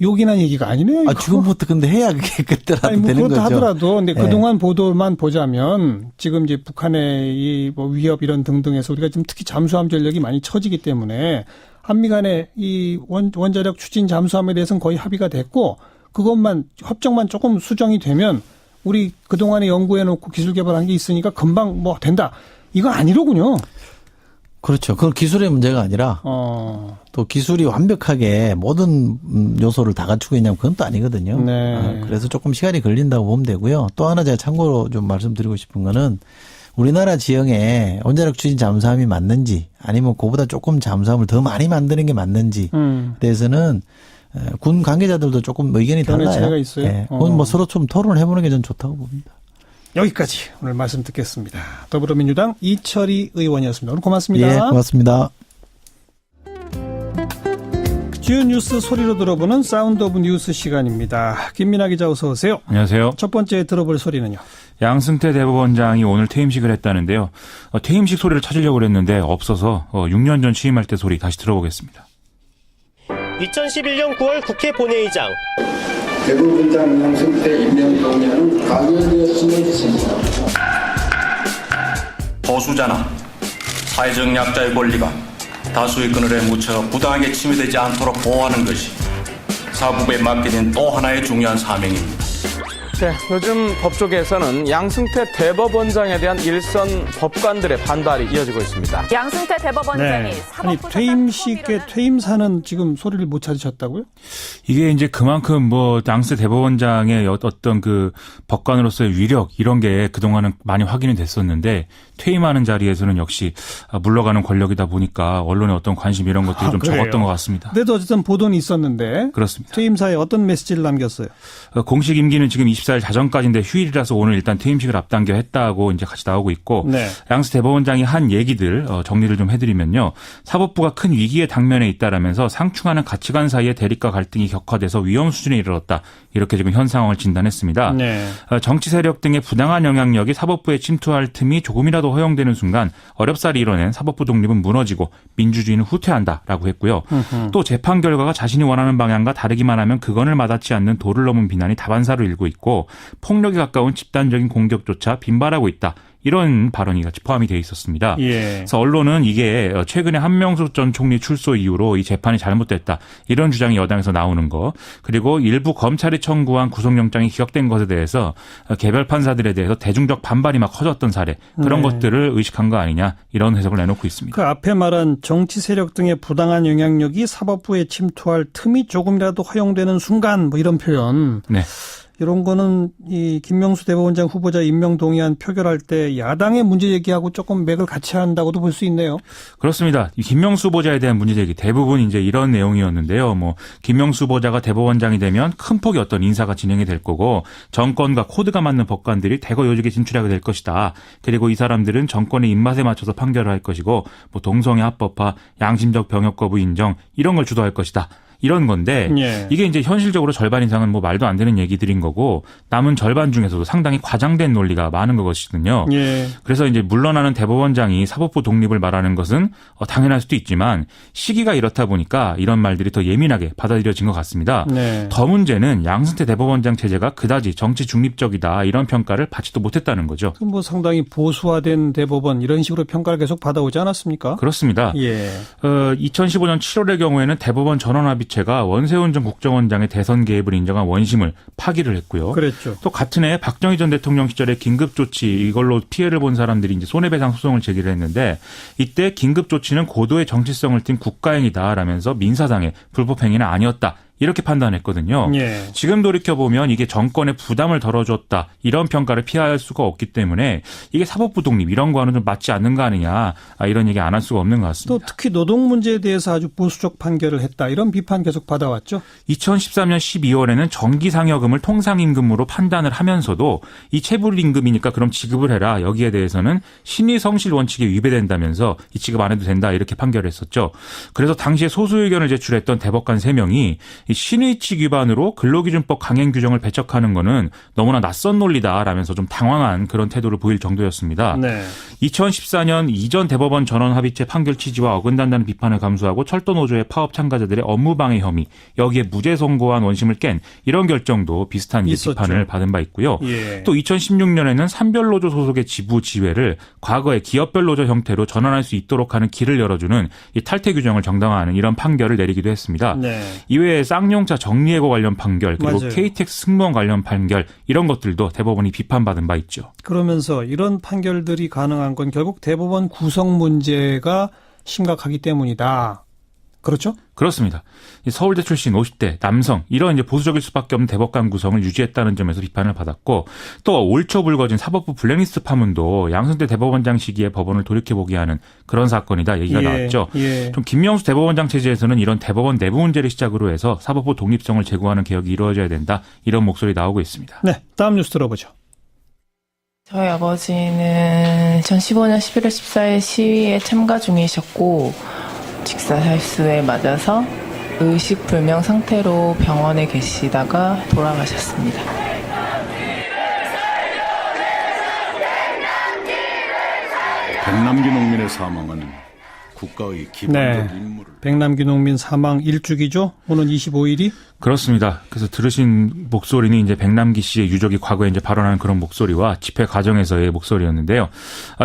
요긴한 얘기가 아니네요. 아, 지금부터 근데 해야 그게 그때라도 아니, 뭐 되는 그렇다 거죠. 하더라도, 근데 그동안 보도만 보자면 지금 이제 북한의 이 뭐 위협 이런 등등에서 우리가 지금 특히 잠수함 전력이 많이 처지기 때문에 한미 간의 이 원자력 추진 잠수함에 대해서는 거의 합의가 됐고 그것만 협정만 조금 수정이 되면 우리 그동안에 연구해 놓고 기술 개발한 게 있으니까 금방 뭐 된다. 이거 아니로군요. 그렇죠. 그건 기술의 문제가 아니라 또 기술이 완벽하게 모든 요소를 다 갖추고 있냐면 그건 또 아니거든요. 네. 그래서 조금 시간이 걸린다고 보면 되고요. 또 하나 제가 참고로 좀 말씀드리고 싶은 거는 우리나라 지형에 원자력 추진 잠수함이 맞는지 아니면 그보다 조금 잠수함을 더 많이 만드는 게 맞는지 대해서는 군 관계자들도 조금 의견이 달라요. 차이가 있어요. 네. 그건 뭐 서로 좀 토론을 해보는 게 전 좋다고 봅니다. 여기까지 오늘 말씀 듣겠습니다. 더불어민주당 이철희 의원이었습니다. 오늘 고맙습니다. 예, 고맙습니다. 주요 뉴스 소리로 들어보는 사운드 오브 뉴스 시간입니다. 김민아 기자 어서 오세요. 안녕하세요. 첫 번째 들어볼 소리는요. 양승태 대법원장이 오늘 퇴임식을 했다는데요. 퇴임식 소리를 찾으려고 했는데 없어서 6년 전 취임할 때 소리 다시 들어보겠습니다. 2011년 9월 국회 본회의장. 대법원장 양승태 임명동의안은 가결되었음을 듣습니다. 보수자나 사회적 약자의 권리가 다수의 그늘에 묻혀 부당하게 침해되지 않도록 보호하는 것이 사법부에 맡겨진 또 하나의 중요한 사명입니다. 네, 요즘 법조계에서는 양승태 대법원장에 대한 일선 법관들의 반발이 이어지고 있습니다. 양승태 대법원장이 아니 퇴임식에 퇴임사는 지금 소리를 못 찾으셨다고요? 이게 이제 그만큼 양승태 대법원장의 어떤 그 법관으로서의 위력 이런 게 그동안은 많이 확인이 됐었는데 퇴임하는 자리에서는 역시 물러가는 권력이다 보니까 언론의 어떤 관심 이런 것들이 좀 그래요? 적었던 것 같습니다. 그래도 어쨌든 보도는 있었는데 그렇습니다. 퇴임사에 어떤 메시지를 남겼어요? 공식 임기는 지금 24일 자정까지인데 휴일이라서 오늘 일단 퇴임식을 앞당겨 했다고 이제 같이 나오고 있고 네. 양승태 대법원장이 한 얘기들 정리를 좀 해드리면요. 사법부가 큰 위기에 당면에 있다라면서 상충하는 가치관 사이의 대립과 갈등이 격화돼서 위험 수준에 이르렀다. 이렇게 지금 현 상황을 진단했습니다. 네. 정치 세력 등의 부당한 영향력이 사법부에 침투할 틈이 조금이라도 허용되는 순간 어렵사리 이뤄낸 사법부 독립은 무너지고 민주주의는 후퇴한다라고 했고요. 또 재판 결과가 자신이 원하는 방향과 다르기만 하면 그건을 마다치 않는 도를 넘은 비난이 다반사로 일고 있고 폭력에 가까운 집단적인 공격조차 빈발하고 있다. 이런 발언이 같이 포함이 되어 있었습니다. 예. 그래서 언론은 이게 최근에 한명숙 전 총리 출소 이후로 이 재판이 잘못됐다. 이런 주장이 여당에서 나오는 거. 그리고 일부 검찰이 청구한 구속영장이 기각된 것에 대해서 개별 판사들에 대해서 대중적 반발이 막 커졌던 사례. 그런 것들을 의식한 거 아니냐. 이런 해석을 내놓고 있습니다. 그 앞에 말한 정치 세력 등의 부당한 영향력이 사법부에 침투할 틈이 조금이라도 허용되는 순간 이런 표현. 네. 이런 거는 이 김명수 대법원장 후보자 임명 동의안 표결할 때 야당의 문제 제기하고 조금 맥을 같이 한다고도 볼 수 있네요. 그렇습니다. 이 김명수 후보자에 대한 문제 제기 대부분 이제 이런 내용이었는데요. 김명수 후보자가 대법원장이 되면 큰 폭의 어떤 인사가 진행이 될 거고 정권과 코드가 맞는 법관들이 대거 요직에 진출하게 될 것이다. 그리고 이 사람들은 정권의 입맛에 맞춰서 판결을 할 것이고 동성애 합법화, 양심적 병역 거부 인정 이런 걸 주도할 것이다. 이런 건데 예. 이게 이제 현실적으로 절반 이상은 말도 안 되는 얘기들인 거고 남은 절반 중에서도 상당히 과장된 논리가 많은 것이거든요. 예. 그래서 이제 물러나는 대법원장이 사법부 독립을 말하는 것은 당연할 수도 있지만 시기가 이렇다 보니까 이런 말들이 더 예민하게 받아들여진 것 같습니다. 네. 더 문제는 양승태 대법원장 체제가 그다지 정치 중립적이다 이런 평가를 받지도 못했다는 거죠. 상당히 보수화된 대법원 이런 식으로 평가를 계속 받아오지 않았습니까? 그렇습니다. 예. 2015년 7월의 경우에는 대법원 전원합의체가 원세훈 전 국정원장의 대선 개입을 인정한 원심을 파기를 했고요. 그랬죠. 또 같은 해 박정희 전 대통령 시절에 긴급조치 이걸로 피해를 본 사람들이 이제 손해배상 소송을 제기를 했는데 이때 긴급조치는 고도의 정치성을 띤 국가행위다라면서 민사상의 불법행위는 아니었다. 이렇게 판단했거든요. 예. 지금 돌이켜보면 이게 정권의 부담을 덜어줬다. 이런 평가를 피할 수가 없기 때문에 이게 사법부 독립 이런 거와는 좀 맞지 않는 거 아니냐. 이런 얘기 안 할 수가 없는 것 같습니다. 또 특히 노동 문제에 대해서 아주 보수적 판결을 했다. 이런 비판 계속 받아왔죠. 2013년 12월에는 정기상여금을 통상임금으로 판단을 하면서도 이 체불임금이니까 그럼 지급을 해라. 여기에 대해서는 신의성실 원칙에 위배된다면서 이 지급 안 해도 된다. 이렇게 판결을 했었죠. 그래서 당시에 소수 의견을 제출했던 대법관 3명이 이 신의칙 위반으로 근로기준법 강행 규정을 배척하는 거는 너무나 낯선 논리다라면서 좀 당황한 그런 태도를 보일 정도였습니다. 네. 2014년 이전 대법원 전원합의체 판결 취지와 어긋난다는 비판을 감수하고 철도노조의 파업 참가자들의 업무방해 혐의 여기에 무죄 선고한 원심을 깬 이런 결정도 비슷한 비판을 받은 바 있고요. 예. 또 2016년에는 산별노조 소속의 지부 지회를 과거의 기업별 노조 형태로 전환할 수 있도록 하는 길을 열어주는 이 탈퇴 규정을 정당화하는 이런 판결을 내리기도 했습니다. 네. 이외에 쌍용차 정리해고 관련 판결 그리고 맞아요. KTX 승무원 관련 판결 이런 것들도 대법원이 비판받은 바 있죠. 그러면서 이런 판결들이 가능한 건 결국 대법원 구성 문제가 심각하기 때문이다. 그렇죠? 그렇습니다. 서울대 출신 50대 남성 이런 이제 보수적일 수밖에 없는 대법관 구성을 유지했다는 점에서 비판을 받았고 또 올 초 불거진 사법부 블랙리스트 파문도 양승태 대법원장 시기에 법원을 돌이켜보게 하는 그런 사건이다 얘기가 나왔죠. 좀 김명수 대법원장 체제에서는 이런 대법원 내부 문제를 시작으로 해서 사법부 독립성을 제고하는 개혁이 이루어져야 된다 이런 목소리 나오고 있습니다. 네, 다음 뉴스 들어보죠. 저희 아버지는 2015년 11월 14일 시위에 참가 중이셨고 직사살수에 맞아서 의식불명 상태로 병원에 계시다가 돌아가셨습니다. 백남기 농민의 사망은 국가의 기본적 임무를. 백남기 농민 사망 일주기죠. 오는 25일이. 그렇습니다. 그래서 들으신 목소리는 이제 백남기 씨의 유족이 과거에 이제 발언한 그런 목소리와 집회 과정에서의 목소리였는데요.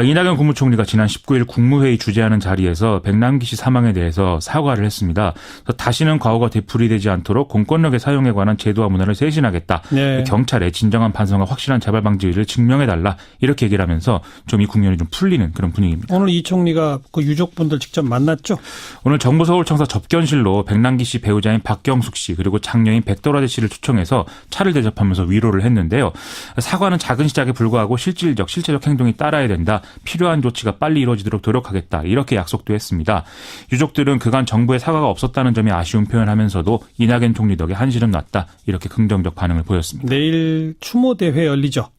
이낙연 국무총리가 지난 19일 국무회의 주재하는 자리에서 백남기 씨 사망에 대해서 사과를 했습니다. 다시는 과거가 되풀이되지 않도록 공권력의 사용에 관한 제도와 문화를 쇄신하겠다. 네. 경찰의 진정한 반성과 확실한 재발 방지를 증명해달라. 이렇게 얘기를 하면서 좀 이 국면이 좀 풀리는 그런 분위기입니다. 오늘 이 총리가 그 유족분들 직접 만났죠? 오늘 정부 서울청사 접견실로 백남기 씨 배우자인 박경숙 씨 그리고 장녀인 백도라제 씨를 초청해서 차를 대접하면서 위로를 했는데요. 사과는 작은 시작에 불과하고 실질적 행동이 따라야 된다. 필요한 조치가 빨리 이루어지도록 노력하겠다. 이렇게 약속도 했습니다. 유족들은 그간 정부의 사과가 없었다는 점에 아쉬움 표현하면서도 이낙연 총리 덕에 한시름 났다. 이렇게 긍정적 반응을 보였습니다. 내일 추모대회 열리죠.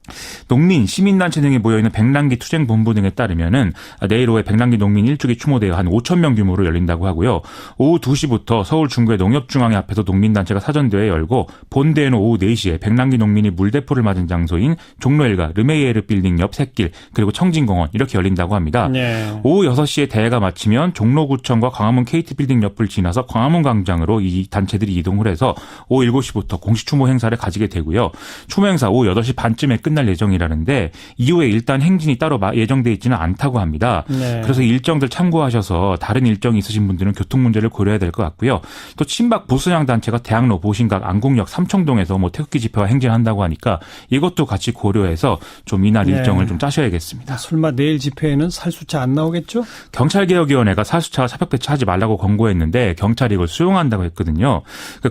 농민, 시민단체 등이 모여있는 백남기 투쟁본부 등에 따르면은 내일 오후에 백남기 농민 일주기 추모대회가 한 5,000명 규모로 열린다고 하고요. 오후 2시부터 서울 중구의 농협중앙회 앞에서 농민단체가 사전대회 열고 본대회는 오후 4시에 백남기 농민이 물대포를 맞은 장소인 종로 1가 르메이에르 빌딩 옆 샛길 그리고 청진공원 이렇게 열린다고 합니다. 네. 오후 6시에 대회가 마치면 종로구청과 광화문 KT빌딩 옆을 지나서 광화문 광장으로 이 단체들이 이동을 해서 오후 7시부터 공식 추모 행사를 가지게 되고요. 추모 행사 오후 8시 반쯤에 끝날 예정이라는데 이후에 일단 행진이 따로 예정돼 있지는 않다고 합니다. 네. 그래서 일정들 참고하셔서 다른 일정이 있으신 분들은 교통 문제를 고려해야 될 것 같고요. 또 친박 보수향 단체가 대학로, 보신각, 안국역, 삼청동에서 태극기 집회와 행진한다고 하니까 이것도 같이 고려해서 좀 이날 일정을 좀 짜셔야겠습니다. 설마 내일 집회에는 살수차 안 나오겠죠? 경찰개혁위원회가 살수차와 사벽 배치하지 말라고 권고했는데 경찰이 이걸 수용한다고 했거든요.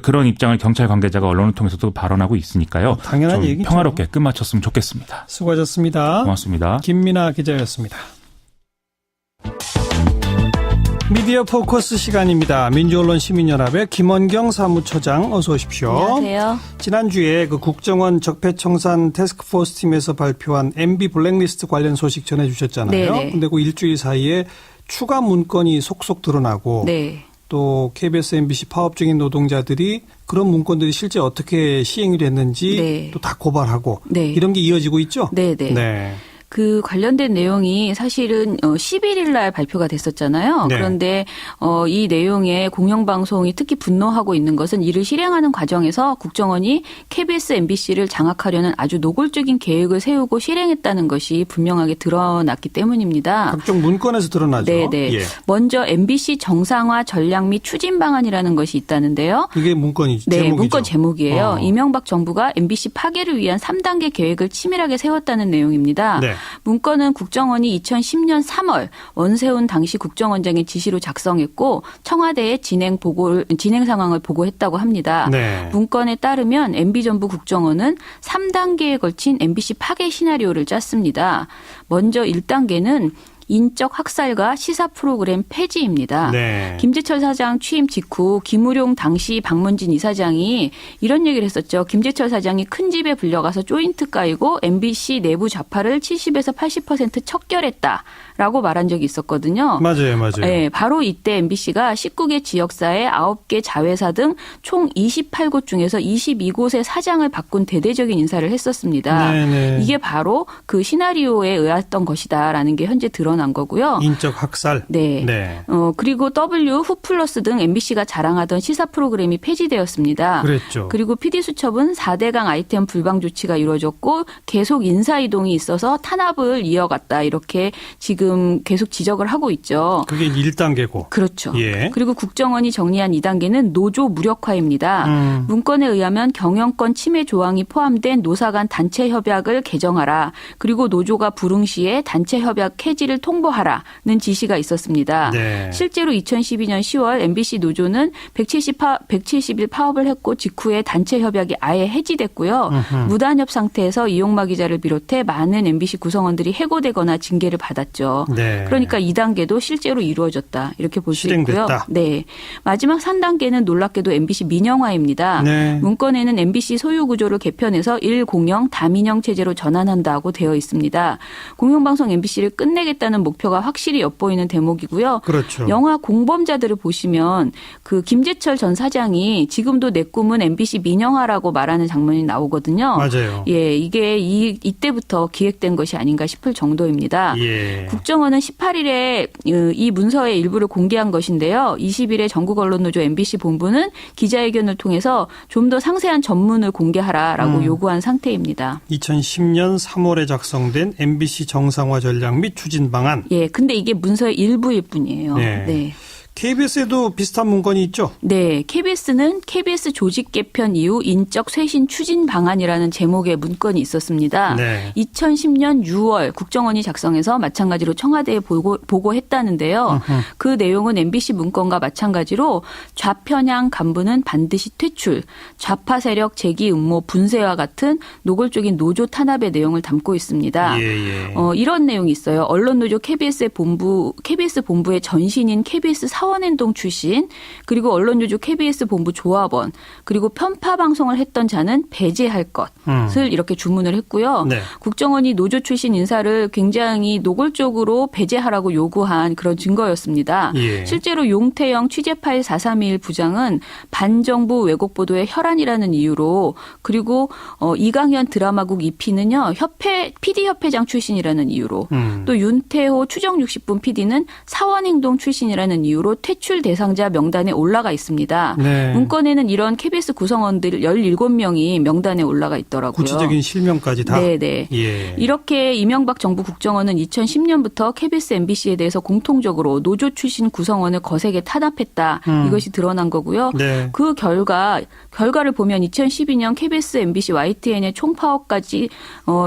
그런 입장을 경찰 관계자가 언론을 통해서도 발언하고 있으니까요. 당연한 좀 얘기죠. 평화롭게 끝마쳤으면 좋겠습니다. 수고하셨습니다. 고맙습니다. 김민아 기자였습니다. 미디어 포커스 시간입니다. 민주언론 시민연합의 김원경 사무처장 어서 오십시오. 안녕하세요. 지난주에 그 국정원 적폐청산 태스크포스 팀에서 발표한 MB 블랙리스트 관련 소식 전해주셨잖아요. 그런데 그 일주일 사이에 추가 문건이 속속 드러나고 네. 또 KBS, MBC 파업 중인 노동자들이 그런 문건들이 실제 어떻게 시행이 됐는지 네. 또 다 고발하고 네. 이런 게 이어지고 있죠? 네네. 네. 그 관련된 내용이 사실은 11일 날 발표가 됐었잖아요. 네. 그런데 이 내용에 공영방송이 특히 분노하고 있는 것은 이를 실행하는 과정에서 국정원이 KBS, MBC를 장악하려는 아주 노골적인 계획을 세우고 실행했다는 것이 분명하게 드러났기 때문입니다. 각종 문건에서 드러나죠. 네네. 예. 먼저 MBC 정상화 전략 및 추진 방안이라는 것이 있다는데요. 이게 문건이죠. 네, 제목이죠. 문건 제목이에요. 이명박 정부가 MBC 파괴를 위한 3단계 계획을 치밀하게 세웠다는 내용입니다. 네. 문건은 국정원이 2010년 3월 원세훈 당시 국정원장의 지시로 작성했고 청와대에 진행 상황을 보고했다고 합니다. 네. 문건에 따르면 MB정부 국정원은 3단계에 걸친 MBC 파괴 시나리오를 짰습니다. 먼저 1단계는 인적 학살과 시사 프로그램 폐지입니다. 네. 김재철 사장 취임 직후 김우룡 당시 박문진 이사장이 이런 얘기를 했었죠. 김재철 사장이 큰 집에 불려가서 조인트 까이고 MBC 내부 좌파를 70에서 80% 척결했다라고 말한 적이 있었거든요. 맞아요. 네, 바로 이때 MBC가 19개 지역사에 9개 자회사 등 총 28곳 중에서 22곳의 사장을 바꾼 대대적인 인사를 했었습니다. 네네. 이게 바로 그 시나리오에 의했던 것이다라는 게 현재 드러난 거고요. 인적 학살. 네. 네. 그리고 W, 후플러스 등 MBC가 자랑하던 시사 프로그램이 폐지되었습니다. 그랬죠. 그리고 PD수첩은 4대강 아이템 불방 조치가 이루어졌고 계속 인사 이동이 있어서 탄압을 이어갔다. 이렇게 지금 계속 지적을 하고 있죠. 그게 1단계고. 그렇죠. 예. 그리고 국정원이 정리한 2단계는 노조 무력화입니다. 문건에 의하면 경영권 침해 조항이 포함된 노사 간 단체 협약을 개정하라. 그리고 노조가 불응 시에 단체 협약 해지를 통보하라는 지시가 있었습니다. 네. 실제로 2012년 10월 MBC 노조는 170일 파업을 했고 직후에 단체 협약이 아예 해지됐고요. 무단협 상태에서 이용마 기자를 비롯해 많은 MBC 구성원들이 해고되거나 징계를 받았죠. 네. 그러니까 2단계도 실제로 이루어졌다. 이렇게 볼 수 있고요. 네. 마지막 3단계는 놀랍게도 MBC 민영화입니다. 네. 문건에는 MBC 소유 구조를 개편해서 1공영 다민영 체제로 전환한다고 되어 있습니다. 공영방송 MBC를 끝내겠다는 목표가 확실히 엿보이는 대목이고요. 그렇죠. 영화 공범자들을 보시면 그 김재철 전 사장이 지금도 내 꿈은 MBC 민영화라고 말하는 장면이 나오거든요. 맞아요. 예, 이게 이때부터 기획된 것이 아닌가 싶을 정도입니다. 예. 국정원은 18일에 이 문서의 일부를 공개한 것인데요. 20일에 전국언론노조 MBC 본부는 기자회견을 통해서 좀 더 상세한 전문을 공개하라라고 요구한 상태입니다. 2010년 3월에 작성된 MBC 정상화 전략 및 추진 방안. 예, 근데 이게 문서의 일부일 뿐이에요. 네. 네. KBS에도 비슷한 문건이 있죠? 네. KBS는 KBS 조직 개편 이후 인적 쇄신 추진 방안이라는 제목의 문건이 있었습니다. 네. 2010년 6월 국정원이 작성해서 마찬가지로 청와대에 보고했다는데요. 그 내용은 MBC 문건과 마찬가지로 좌편향 간부는 반드시 퇴출, 좌파 세력 재기 음모 분쇄와 같은 노골적인 노조 탄압의 내용을 담고 있습니다. 예, 예. 이런 내용이 있어요. 언론노조 KBS 본부의 전신인 KBS 사원행동 출신, 그리고 언론노조 KBS 본부 조합원, 그리고 편파 방송을 했던 자는 배제할 것을 이렇게 주문을 했고요. 네. 국정원이 노조 출신 인사를 굉장히 노골적으로 배제하라고 요구한 그런 증거였습니다. 예. 실제로 용태영 취재파일 4321 부장은 반정부 왜곡 보도의 혈안이라는 이유로, 그리고 이강현 드라마국 EP는요 PD협회장 출신이라는 이유로, 또 윤태호 추정 60분 PD는 사원행동 출신이라는 이유로 퇴출 대상자 명단에 올라가 있습니다. 네. 문건에는 이런 KBS 구성원들 17명이 명단에 올라가 있더라고요. 구체적인 실명까지 다. 네네. 예. 이렇게 이명박 정부 국정원은 2010년부터 KBS, MBC에 대해서 공통적으로 노조 출신 구성원을 거세게 탄압했다. 이것이 드러난 거고요. 네. 그 결과를 보면 2012년 KBS, MBC, YTN의 총파업까지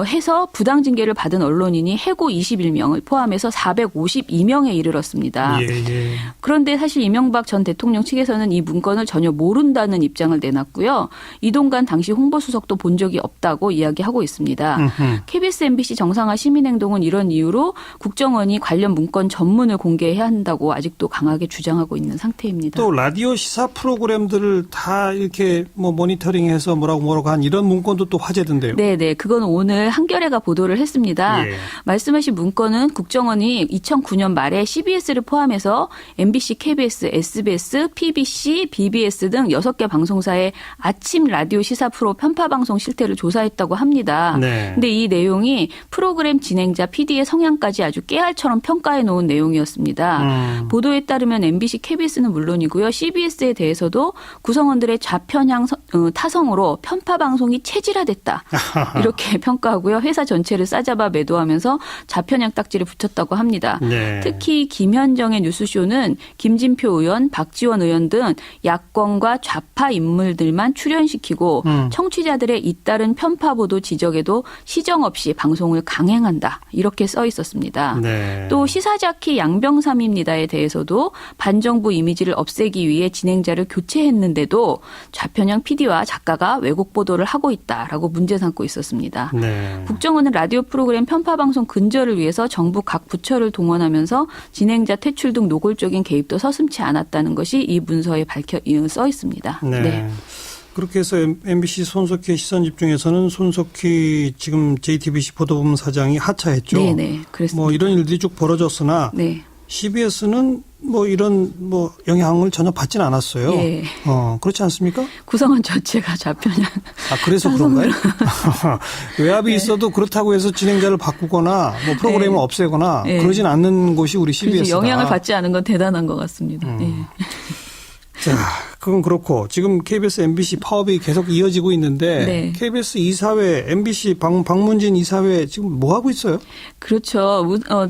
해서 부당 징계를 받은 언론인이 해고 21명을 포함해서 452명에 이르렀습니다. 예, 예. 그런데 사실 이명박 전 대통령 측에서는 이 문건을 전혀 모른다는 입장을 내놨고요. 이동관 당시 홍보수석도 본 적이 없다고 이야기하고 있습니다. KBS, MBC 정상화 시민행동은 이런 이유로 국정원이 관련 문건 전문을 공개해야 한다고 아직도 강하게 주장하고 있는 상태입니다. 또 라디오 시사 프로그램들을 다 이렇게 모니터링해서 뭐라고 한 이런 문건도 또 화제던데요. 네네. 그건 오늘 한겨레가 보도를 했습니다. 예. 말씀하신 문건은 국정원이 2009년 말에 CBS를 포함해서 MBC, KBS, SBS, PBC, BBS 등 6개 방송사의 아침 라디오 시사 프로 편파 방송 실태를 조사했다고 합니다. 네. 근데 이 내용이 프로그램 진행자 PD의 성향까지 아주 깨알처럼 평가해 놓은 내용이었습니다. 보도에 따르면 MBC, KBS는 물론이고요. CBS에 대해서도 구성원들의 좌편향 타성으로 편파 방송이 체질화됐다. 이렇게 평가하고요. 회사 전체를 싸잡아 매도하면서 좌편향 딱지를 붙였다고 합니다. 네. 특히 김현정의 뉴스쇼는 김진표 의원, 박지원 의원 등 야권과 좌파 인물들만 출연시키고 청취자들의 잇따른 편파 보도 지적에도 시정 없이 방송을 강행한다. 이렇게 써 있었습니다. 네. 또 시사자키 양병삼입니다에 대해서도 반정부 이미지를 없애기 위해 진행자를 교체했는데도 좌편향 PD와 작가가 왜곡 보도를 하고 있다라고 문제 삼고 있었습니다. 네. 국정원은 라디오 프로그램 편파 방송 근절을 위해서 정부 각 부처를 동원하면서 진행자 퇴출 등 노골적인 개입도 서슴지 않았다는 것이 이 문서에 써 있습니다. 네. 네. 그렇게 해서 MBC 손석희 시선집중에서는 손석희 지금 JTBC 보도부문 사장이 하차했죠. 네네. 그렇습니다. 뭐 이런 일들이 쭉 벌어졌으나 네. CBS는 이런 영향을 전혀 받지는 않았어요. 예. 그렇지 않습니까? 구성원 전체가 좌편향. 그래서 그런가요? 외압이 네. 있어도 그렇다고 해서 진행자를 바꾸거나 프로그램을 네. 없애거나 네. 그러진 않는 곳이 우리 CBS다. 영향을 받지 않은 건 대단한 것 같습니다. 예. 자, 그건 그렇고 지금 KBS, MBC 파업이 계속 이어지고 있는데 네. KBS 이사회, MBC 박문진 이사회 지금 뭐 하고 있어요? 그렇죠.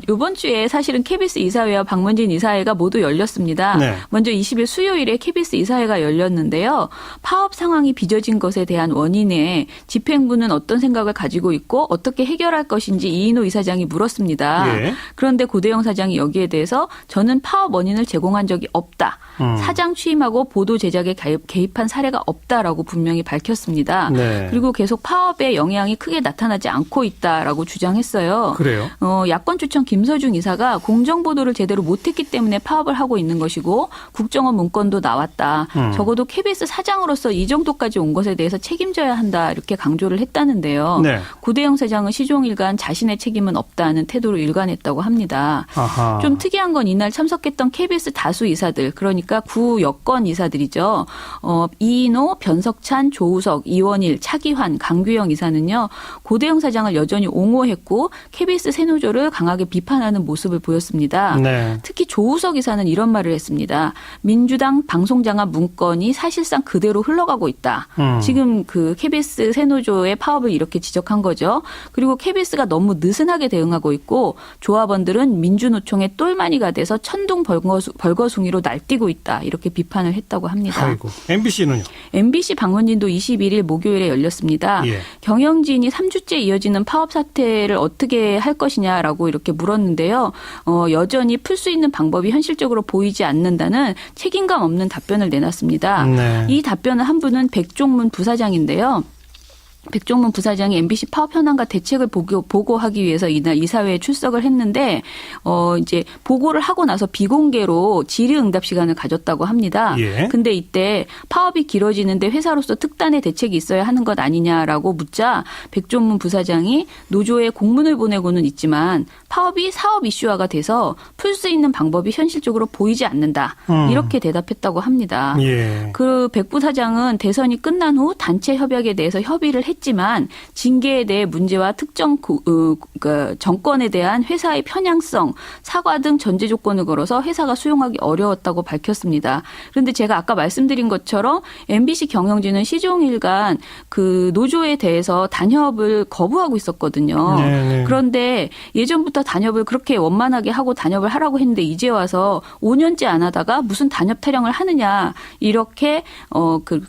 이번 주에 사실은 KBS 이사회와 박문진 이사회가 모두 열렸습니다. 네. 먼저 20일 수요일에 KBS 이사회가 열렸는데요. 파업 상황이 빚어진 것에 대한 원인에 집행부는 어떤 생각을 가지고 있고 어떻게 해결할 것인지 이인호 이사장이 물었습니다. 예. 그런데 고대영 사장이 여기에 대해서 저는 파업 원인을 제공한 적이 없다. 사장 취임하고 보도 제작에 개입한 사례가 없다라고 분명히 밝혔습니다. 네. 그리고 계속 파업의 영향이 크게 나타나지 않고 있다라고 주장했어요. 그래요? 야권 추천 김서중 이사가 공정 보도를 제대로 못했기 때문에 파업을 하고 있는 것이고 국정원 문건도 나왔다. 적어도 KBS 사장으로서 이 정도까지 온 것에 대해서 책임져야 한다. 이렇게 강조를 했다는데요. 네. 고대영 사장은 시종일관 자신의 책임은 없다는 태도로 일관했다고 합니다. 아하. 좀 특이한 건 이날 참석했던 KBS 다수 이사들 그러니까 구 여권 이사들이죠. 이인호, 변석찬, 조우석, 이원일, 차기환, 강규영 이사는요. 고대영 사장을 여전히 옹호했고 KBS 새노조를 강하게 비판하는 모습을 보였습니다. 네. 특히 조우석 이사는 이런 말을 했습니다. 민주당 방송장악 문건이 사실상 그대로 흘러가고 있다. 지금 그 KBS 새노조의 파업을 이렇게 지적한 거죠. 그리고 KBS가 너무 느슨하게 대응하고 있고 조합원들은 민주노총의 똘마니가 돼서 천둥 벌거숭이로 날뛰고 있다. 이렇게 비판을 했다고 합니다. 아이고. MBC는요? MBC 박문진도 21일 목요일에 열렸습니다. 예. 경영진이 3주째 이어지는 파업 사태를 어떻게 할 것이냐라고 이렇게 물었는데요. 여전히 풀 수 있는 방법이 현실적으로 보이지 않는다는 책임감 없는 답변을 내놨습니다. 네. 이 답변을 한 분은 백종문 부사장인데요. 백종문 부사장이 MBC 파업 현황과 대책을 보고하기 위해서 이날 이사회에 출석을 했는데 이제 보고를 하고 나서 비공개로 질의응답 시간을 가졌다고 합니다. 예. 근데 이때 파업이 길어지는데 회사로서 특단의 대책이 있어야 하는 것 아니냐라고 묻자 백종문 부사장이 노조에 공문을 보내고는 있지만 파업이 사업 이슈화가 돼서 풀 수 있는 방법이 현실적으로 보이지 않는다. 이렇게 대답했다고 합니다. 예. 그 백 부사장은 대선이 끝난 후 단체 협약에 대해서 협의를 했지만 징계에 대해 문제와 특정 정권에 대한 회사의 편향성, 사과 등 전제 조건을 걸어서 회사가 수용하기 어려웠다고 밝혔습니다. 그런데 제가 아까 말씀드린 것처럼 MBC 경영진은 시종일관 그 노조에 대해서 단협을 거부하고 있었거든요. 네네. 그런데 예전부터 단협을 그렇게 원만하게 하고 단협을 하라고 했는데 이제 와서 5년째 안 하다가 무슨 단협 타령을 하느냐 이렇게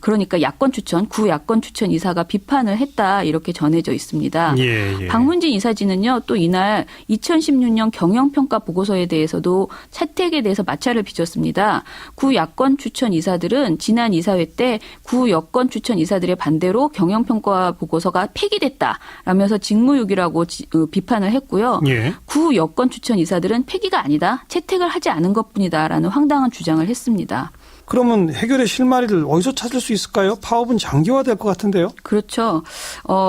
그러니까 야권 추천 구 야권 추천 이사가 비판을 했다 이렇게 전해져 있습니다. 예. 박문진 이사진은요 또 이날 2016년 경영평가 보고서에 대해서도 채택에 대해서 마찰을 빚었습니다. 구 야권 추천 이사들은 지난 이사회 때 구 여권 추천 이사들의 반대로 경영평가 보고서가 폐기됐다라면서 직무유기라고 비판을 했고요. 예. 구 여권 추천 이사들은 폐기가 아니다. 채택을 하지 않은 것뿐이다라는 황당한 주장을 했습니다. 그러면 해결의 실마리를 어디서 찾을 수 있을까요? 파업은 장기화될 것 같은데요. 그렇죠.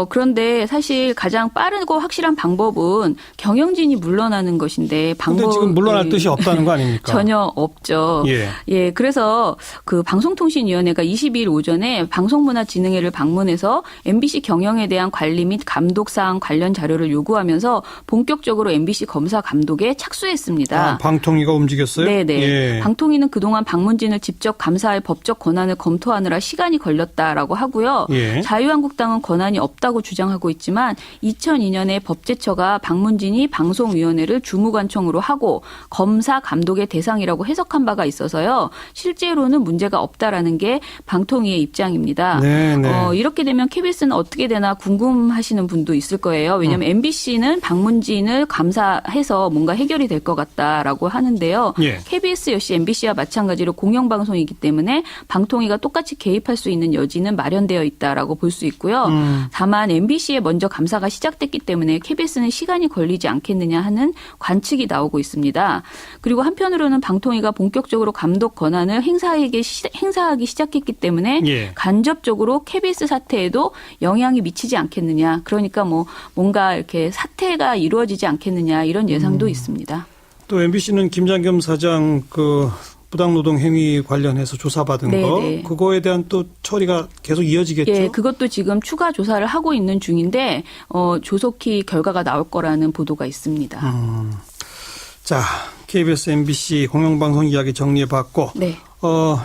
그런데 사실 가장 빠르고 확실한 방법은 경영진이 물러나는 것인데 그런데 지금 물러날 뜻이 없다는 거 아닙니까? 전혀 없죠. 예. 그래서 그 방송통신위원회가 22일 오전에 방송문화진흥회를 방문해서 MBC 경영에 대한 관리 및 감독 사항 관련 자료를 요구하면서 본격적으로 MBC 검사 감독에 착수했습니다. 방통위가 움직였어요? 네네. 예. 방통위는 그동안 박문진을 직접 감사할 법적 권한을 검토하느라 시간이 걸렸다라고 하고요. 예. 자유한국당은 권한이 없다고 주장하고 있지만 2002년에 법제처가 박문진이 방송위원회를 주무관청으로 하고 검사 감독의 대상이라고 해석한 바가 있어서요. 실제로는 문제가 없다라는 게 방통위의 입장입니다. 이렇게 되면 KBS는 어떻게 되나 궁금하시는 분도 있을 거예요. 왜냐하면 MBC는 박문진을 감사해서 뭔가 해결이 될 것 같다라고 하는데요. 예. KBS 역시 MBC와 마찬가지로 공영방송이 이기 때문에 방통위가 똑같이 개입할 수 있는 여지는 마련되어 있다라고 볼 수 있고요. 다만 MBC에 먼저 감사가 시작됐기 때문에 KBS는 시간이 걸리지 않겠느냐 하는 관측이 나오고 있습니다. 그리고 한편으로는 방통위가 본격적으로 감독 권한을 행사하기 시작했기 때문에 예. 간접적으로 KBS 사태에도 영향이 미치지 않겠느냐. 그러니까 뭔가 이렇게 사태가 이루어지지 않겠느냐 이런 예상도 있습니다. 또 MBC는 김장겸 사장 부당노동 행위 관련해서 조사받은 거 그거에 대한 또 처리가 계속 이어지겠죠? 예, 그것도 지금 추가 조사를 하고 있는 중인데 조속히 결과가 나올 거라는 보도가 있습니다. 자, KBS, MBC 공영방송 이야기 정리해봤고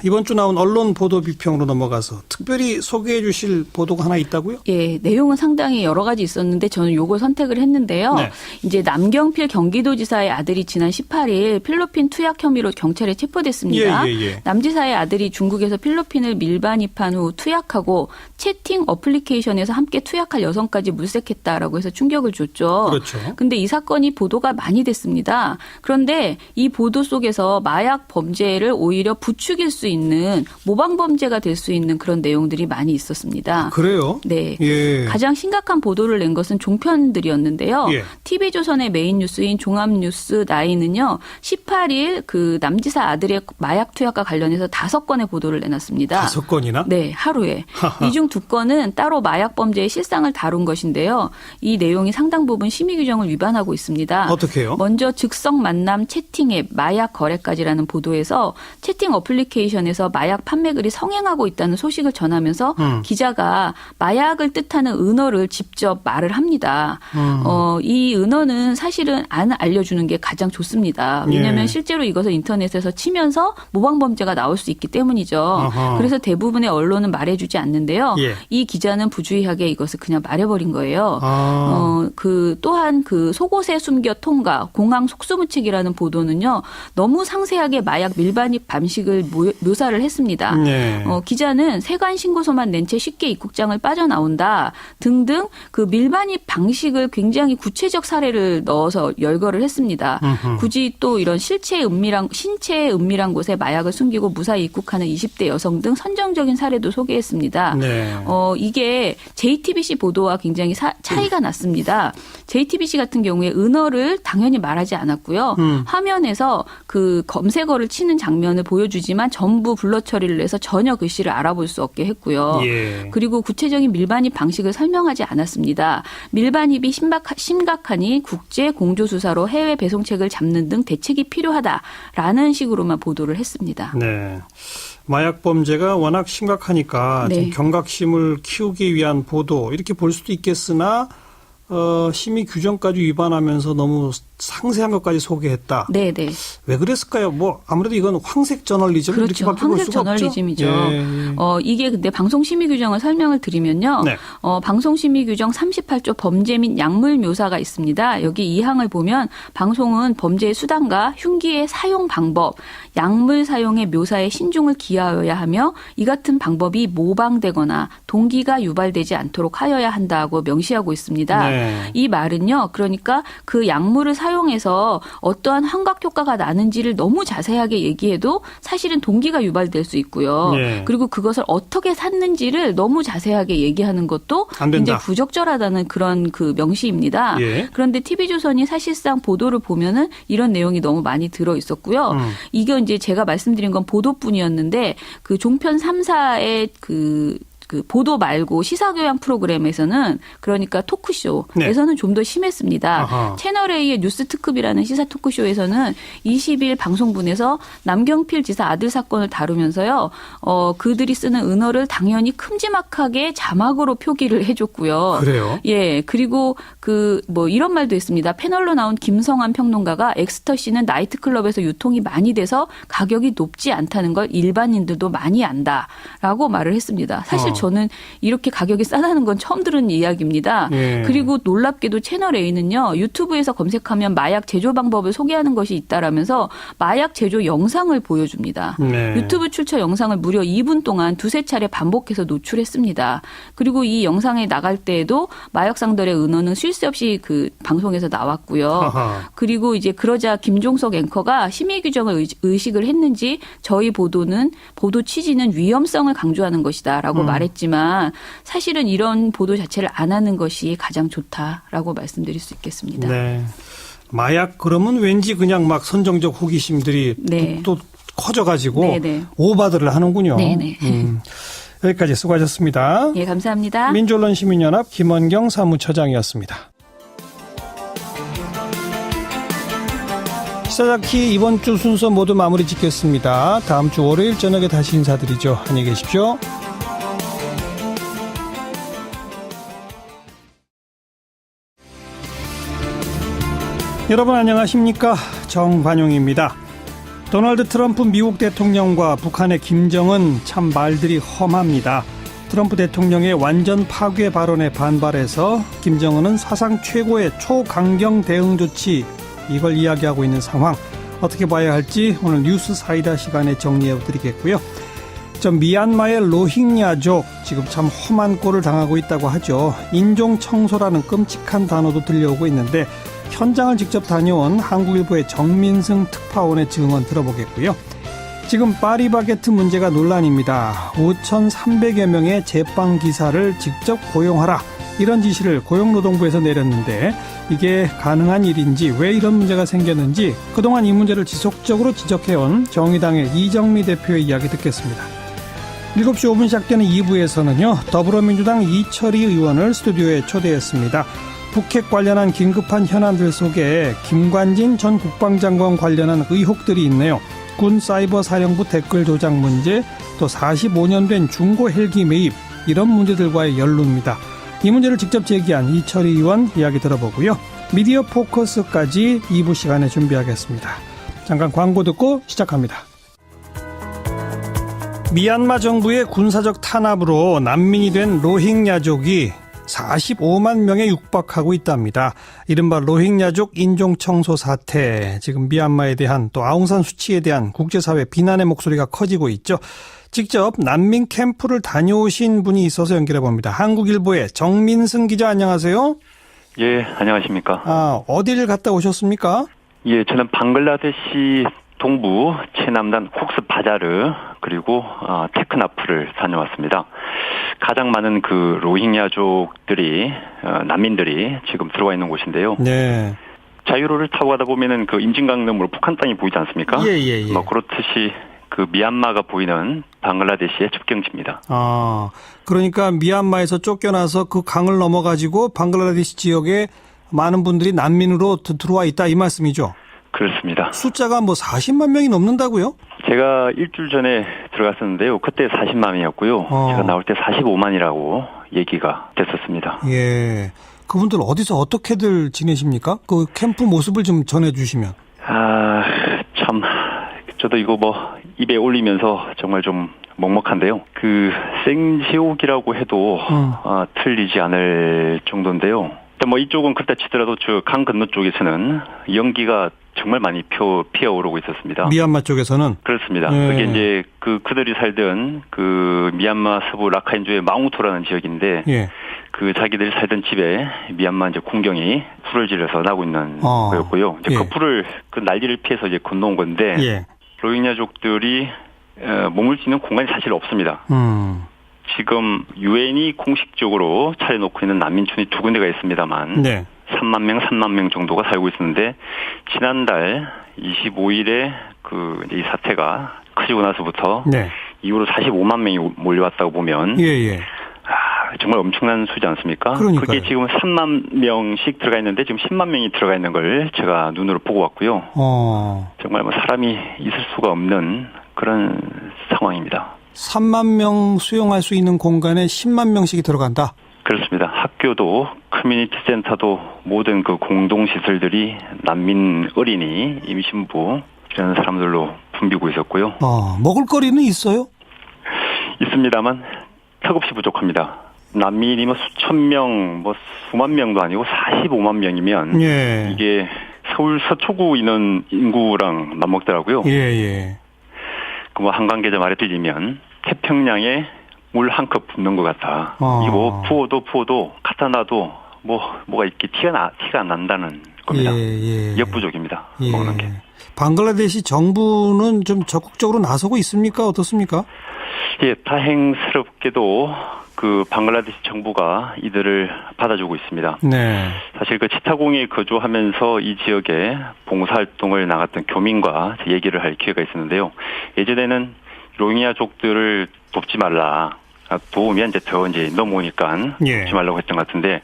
이번 주 나온 언론 보도 비평으로 넘어가서 특별히 소개해 주실 보도가 하나 있다고요? 예, 내용은 상당히 여러 가지 있었는데 저는 요걸 선택을 했는데요. 네. 이제 남경필 경기도지사의 아들이 지난 18일 필리핀 투약 혐의로 경찰에 체포됐습니다. 남 지사의 아들이 중국에서 필리핀을 밀반입한 후 투약하고 채팅 어플리케이션에서 함께 투약할 여성까지 물색했다라고 해서 충격을 줬죠. 그렇죠. 근데 이 사건이 보도가 많이 됐습니다. 그런데 이 보도 속에서 마약 범죄를 오히려 부추길 수 있는 모방 범죄가 될 수 있는 그런 내용들이 많이 있었습니다. 그래요? 네. 예. 가장 심각한 보도를 낸 것은 종편들이었는데요. 예. TV조선의 메인 뉴스인 종합뉴스 9은요. 18일 그 남지사 아들의 마약 투약과 관련해서 5건의 보도를 내놨습니다. 5건이나? 네. 하루에. 이 중 2건은 따로 마약 범죄의 실상을 다룬 것인데요. 이 내용이 상당 부분 심의 규정을 위반하고 있습니다. 어떻게요? 먼저 즉석 만남 채팅 앱 마약 거래까지라는 보도에서 채팅 어플리케이션에서 마약 판매글이 성행하고 있다는 소식을 전하면서 기자가 마약을 뜻하는 은어를 직접 말을 합니다. 이 은어는 사실은 안 알려주는 게 가장 좋습니다. 왜냐하면 실제로 이것을 인터넷에서 치면서 모방 범죄가 나올 수 있기 때문이죠. 어허. 그래서 대부분의 언론은 말해주지 않는데요. 이 기자는 부주의하게 이것을 그냥 말해버린 거예요. 또한 그 속옷에 숨겨 통과 공항 속수무책이라는 보도는요. 너무 상세하게 마약 밀반입 방식을 묘사를 했습니다. 기자는 세관 신고서만 낸 채 쉽게 입국장을 빠져나온다 등등 그 밀반입 방식을 굉장히 구체적 사례를 넣어서 열거를 했습니다. 굳이 또 이런 신체에 은밀한 곳에 마약을 숨기고 무사히 입국하는 20대 여성 등 선정적인 사례도 소개했습니다. 이게 JTBC 보도와 굉장히 차이가 났습니다. JTBC 같은 경우에 은어를 당연히 말하지 않았고요. 화면에서 그 검색어를 치는 장면을 보여주지만 전부 블러 처리를 해서 전혀 글씨를 알아볼 수 없게 했고요. 그리고 구체적인 밀반입 방식을 설명하지 않았습니다. 밀반입이 심각하니 국제 공조수사로 해외 배송책을 잡는 등 대책이 필요하다라는 식으로만 보도를 했습니다. 네. 마약 범죄가 워낙 심각하니까 좀 경각심을 키우기 위한 보도 이렇게 볼 수도 있겠으나 심의 규정까지 위반하면서 너무 상세한 것까지 소개했다. 네네. 왜 그랬을까요? 뭐 아무래도 이건 황색 저널리즘 그렇죠. 이렇게밖에 볼 수가 없죠. 황색 저널리즘이죠. 이게 근데 방송심의 규정을 설명을 드리면요. 방송심의 규정 38조 범죄 및 약물 묘사가 있습니다. 여기 2항을 보면 방송은 범죄의 수단과 흉기의 사용 방법, 약물 사용의 묘사에 신중을 기하여야 하며 이 같은 방법이 모방되거나 동기가 유발되지 않도록 하여야 한다고 명시하고 있습니다. 이 말은요. 그러니까 그 약물을 사용해서 어떠한 환각 효과가 나는지를 너무 자세하게 얘기해도 사실은 동기가 유발될 수 있고요. 그리고 그것을 어떻게 샀는지를 너무 자세하게 얘기하는 것도 굉장히 부적절하다는 그런 그 명시입니다. 그런데 TV조선이 사실상 보도를 보면은 이런 내용이 너무 많이 들어 있었고요. 이게 이제 제가 말씀드린 건 보도뿐이었는데 그 종편 3사의 그 보도 말고 시사교양 프로그램에서는 그러니까 토크쇼에서는 좀 더 심했습니다. 채널A의 뉴스 특급이라는 시사 토크쇼에서는 20일 방송분에서 남경필 지사 아들 사건을 다루면서요. 그들이 쓰는 은어를 당연히 큼지막하게 자막으로 표기를 해줬고요. 그래요? 예. 그리고 뭐 이런 말도 있습니다. 패널로 나온 김성환 평론가가 엑스터시는 나이트클럽에서 유통이 많이 돼서 가격이 높지 않다는 걸 일반인들도 많이 안다라고 말을 했습니다. 사실 저는 이렇게 가격이 싸다는 건 처음 들은 이야기입니다. 그리고 놀랍게도 채널A는요. 유튜브에서 검색하면 마약 제조 방법을 소개하는 것이 있다라면서 마약 제조 영상을 보여줍니다. 유튜브 출처 영상을 무려 2분 동안 2-3차례 반복해서 노출했습니다. 그리고 이 영상에 나갈 때에도 마약상들의 은어는 쉴 새 없이 그 방송에서 나왔고요. 그리고 이제 그러자 김종석 앵커가 심의 규정을 의식을 했는지 저희 보도 취지는 위험성을 강조하는 것이다라고 말했지만 사실은 이런 보도 자체를 안 하는 것이 가장 좋다라고 말씀드릴 수 있겠습니다. 네. 마약 그러면 왠지 그냥 막 선정적 호기심들이 또 커져가지고 오바들을 하는군요. 여기까지 수고하셨습니다. 예, 감사합니다. 민주언론시민연합 김원경 사무처장이었습니다. 시사자키 이번 주 순서 모두 마무리 짓겠습니다. 다음 주 월요일 저녁에 다시 인사드리죠. 안녕히 계십시오. 여러분 안녕하십니까? 정관용입니다. 도널드 트럼프 미국 대통령과 북한의 김정은 참 말들이 험합니다. 트럼프 대통령의 완전 파괴 발언에 반발해서 김정은은 사상 최고의 초강경 대응 조치, 이걸 이야기하고 있는 상황. 어떻게 봐야 할지 오늘 뉴스 사이다 시간에 정리해 드리겠고요. 미얀마의 로힝야족 지금 참 험한 꼴을 당하고 있다고 하죠. 인종청소라는 끔찍한 단어도 들려오고 있는데 현장을 직접 다녀온 한국일보의 정민승 특파원의 증언 들어보겠고요. 지금 파리바게트 문제가 논란입니다. 5,300여 명의 제빵기사를 직접 고용하라, 이런 지시를 고용노동부에서 내렸는데 이게 가능한 일인지, 왜 이런 문제가 생겼는지 그동안 이 문제를 지속적으로 지적해온 정의당의 이정미 대표의 이야기 듣겠습니다. 7시 5분 시작되는 2부에서는요. 더불어민주당 이철희 의원을 스튜디오에 초대했습니다. 북핵 관련한 긴급한 현안들 속에 김관진 전 국방장관 관련한 의혹들이 있네요. 군 사이버 사령부 댓글 조작 문제, 또 45년 된 중고 헬기 매입, 이런 문제들과의 연루입니다. 이 문제를 직접 제기한 이철희 의원 이야기 들어보고요. 미디어 포커스까지 2부 시간에 준비하겠습니다. 잠깐 광고 듣고 시작합니다. 미얀마 정부의 군사적 탄압으로 난민이 된 로힝야족이 45만 명에 육박하고 있답니다. 이른바 로힝야족 인종청소 사태, 지금 미얀마에 대한, 또 아웅산 수치에 대한 국제사회 비난의 목소리가 커지고 있죠. 직접 난민 캠프를 다녀오신 분이 있어서 연결해 봅니다. 한국일보의 정민승 기자, 안녕하세요. 예, 안녕하십니까. 어디를 갔다 오셨습니까? 예, 저는 방글라데시 동부 최남단 콕스 바자르, 그리고 테크나프를 다녀왔습니다. 가장 많은 그 로힝야족들이, 난민들이 지금 들어와 있는 곳인데요. 네. 자유로를 타고 가다 보면은 그 임진강릉으로 북한 땅이 보이지 않습니까? 예. 그렇듯이 그 미얀마가 보이는 방글라데시의 접경지입니다. 그러니까 미얀마에서 쫓겨나서 그 강을 넘어가지고 방글라데시 지역에 많은 분들이 난민으로 들어와 있다, 이 말씀이죠? 그렇습니다. 숫자가 40만 명이 넘는다고요? 제가 일주일 전에 들어갔었는데요. 그때 40만이었고요. 제가 나올 때 45만이라고 얘기가 됐었습니다. 예. 그분들 어디서 어떻게들 지내십니까? 그 캠프 모습을 좀 전해주시면. 참, 저도 이거 입에 올리면서 정말 좀 먹먹한데요. 그 생지옥이라고 해도 틀리지 않을 정도인데요. 이쪽은 그렇다 치더라도 저 강 건너 쪽에서는 연기가 정말 많이 피어오르고 있었습니다. 미얀마 쪽에서는? 그렇습니다. 그게 이제 그들이 살던 그 미얀마 서부 라카인주의 마웅토라는 지역인데, 예. 그 자기들이 살던 집에 미얀마 이제 군경이 불을 지르서 나고 있는 거였고요. 이제 그 불을, 그 난리를 피해서 이제 건너온 건데, 로힝야족들이 머물 수 있는 공간이 사실 없습니다. 지금 유엔이 공식적으로 차려놓고 있는 난민촌이 2군데가 있습니다만, 3만 명 정도가 살고 있었는데, 지난달 25일에 이제 이 사태가 커지고 나서부터 이후로 45만 명이 몰려왔다고 보면 정말 엄청난 수지 않습니까? 그러니까요. 그게 지금 3만 명씩 들어가 있는데 지금 10만 명이 들어가 있는 걸 제가 눈으로 보고 왔고요. 정말 사람이 있을 수가 없는 그런 상황입니다. 3만 명 수용할 수 있는 공간에 10만 명씩이 들어간다? 그렇습니다. 학교도 커뮤니티 센터도 모든 그 공동시설들이 난민 어린이, 임신부 이런 사람들로 붐비고 있었고요. 먹을거리는 있어요? 있습니다만 턱없이 부족합니다. 난민이 수천 명, 수만 명도 아니고 45만 명이면 이게 서울 서초구 인구랑 맞먹더라고요. 그 한강계좌 말에 들리면 태평양에 물 한 컵 붓는 것 같아. 이거 부어도 갖다 놔도 뭐가 이렇게 티가 안 난다는 겁니다. 역부족입니다. 먹는 게. 방글라데시 정부는 좀 적극적으로 나서고 있습니까? 어떻습니까? 예, 다행스럽게도 그 방글라데시 정부가 이들을 받아주고 있습니다. 사실 그 치타공에 거주하면서 이 지역에 봉사활동을 나갔던 교민과 얘기를 할 기회가 있었는데요. 예전에는 로힝야족들을 돕지 말라. 도우면 이제 더 넘어오니까 돕지 말라고 했던 것 같은데,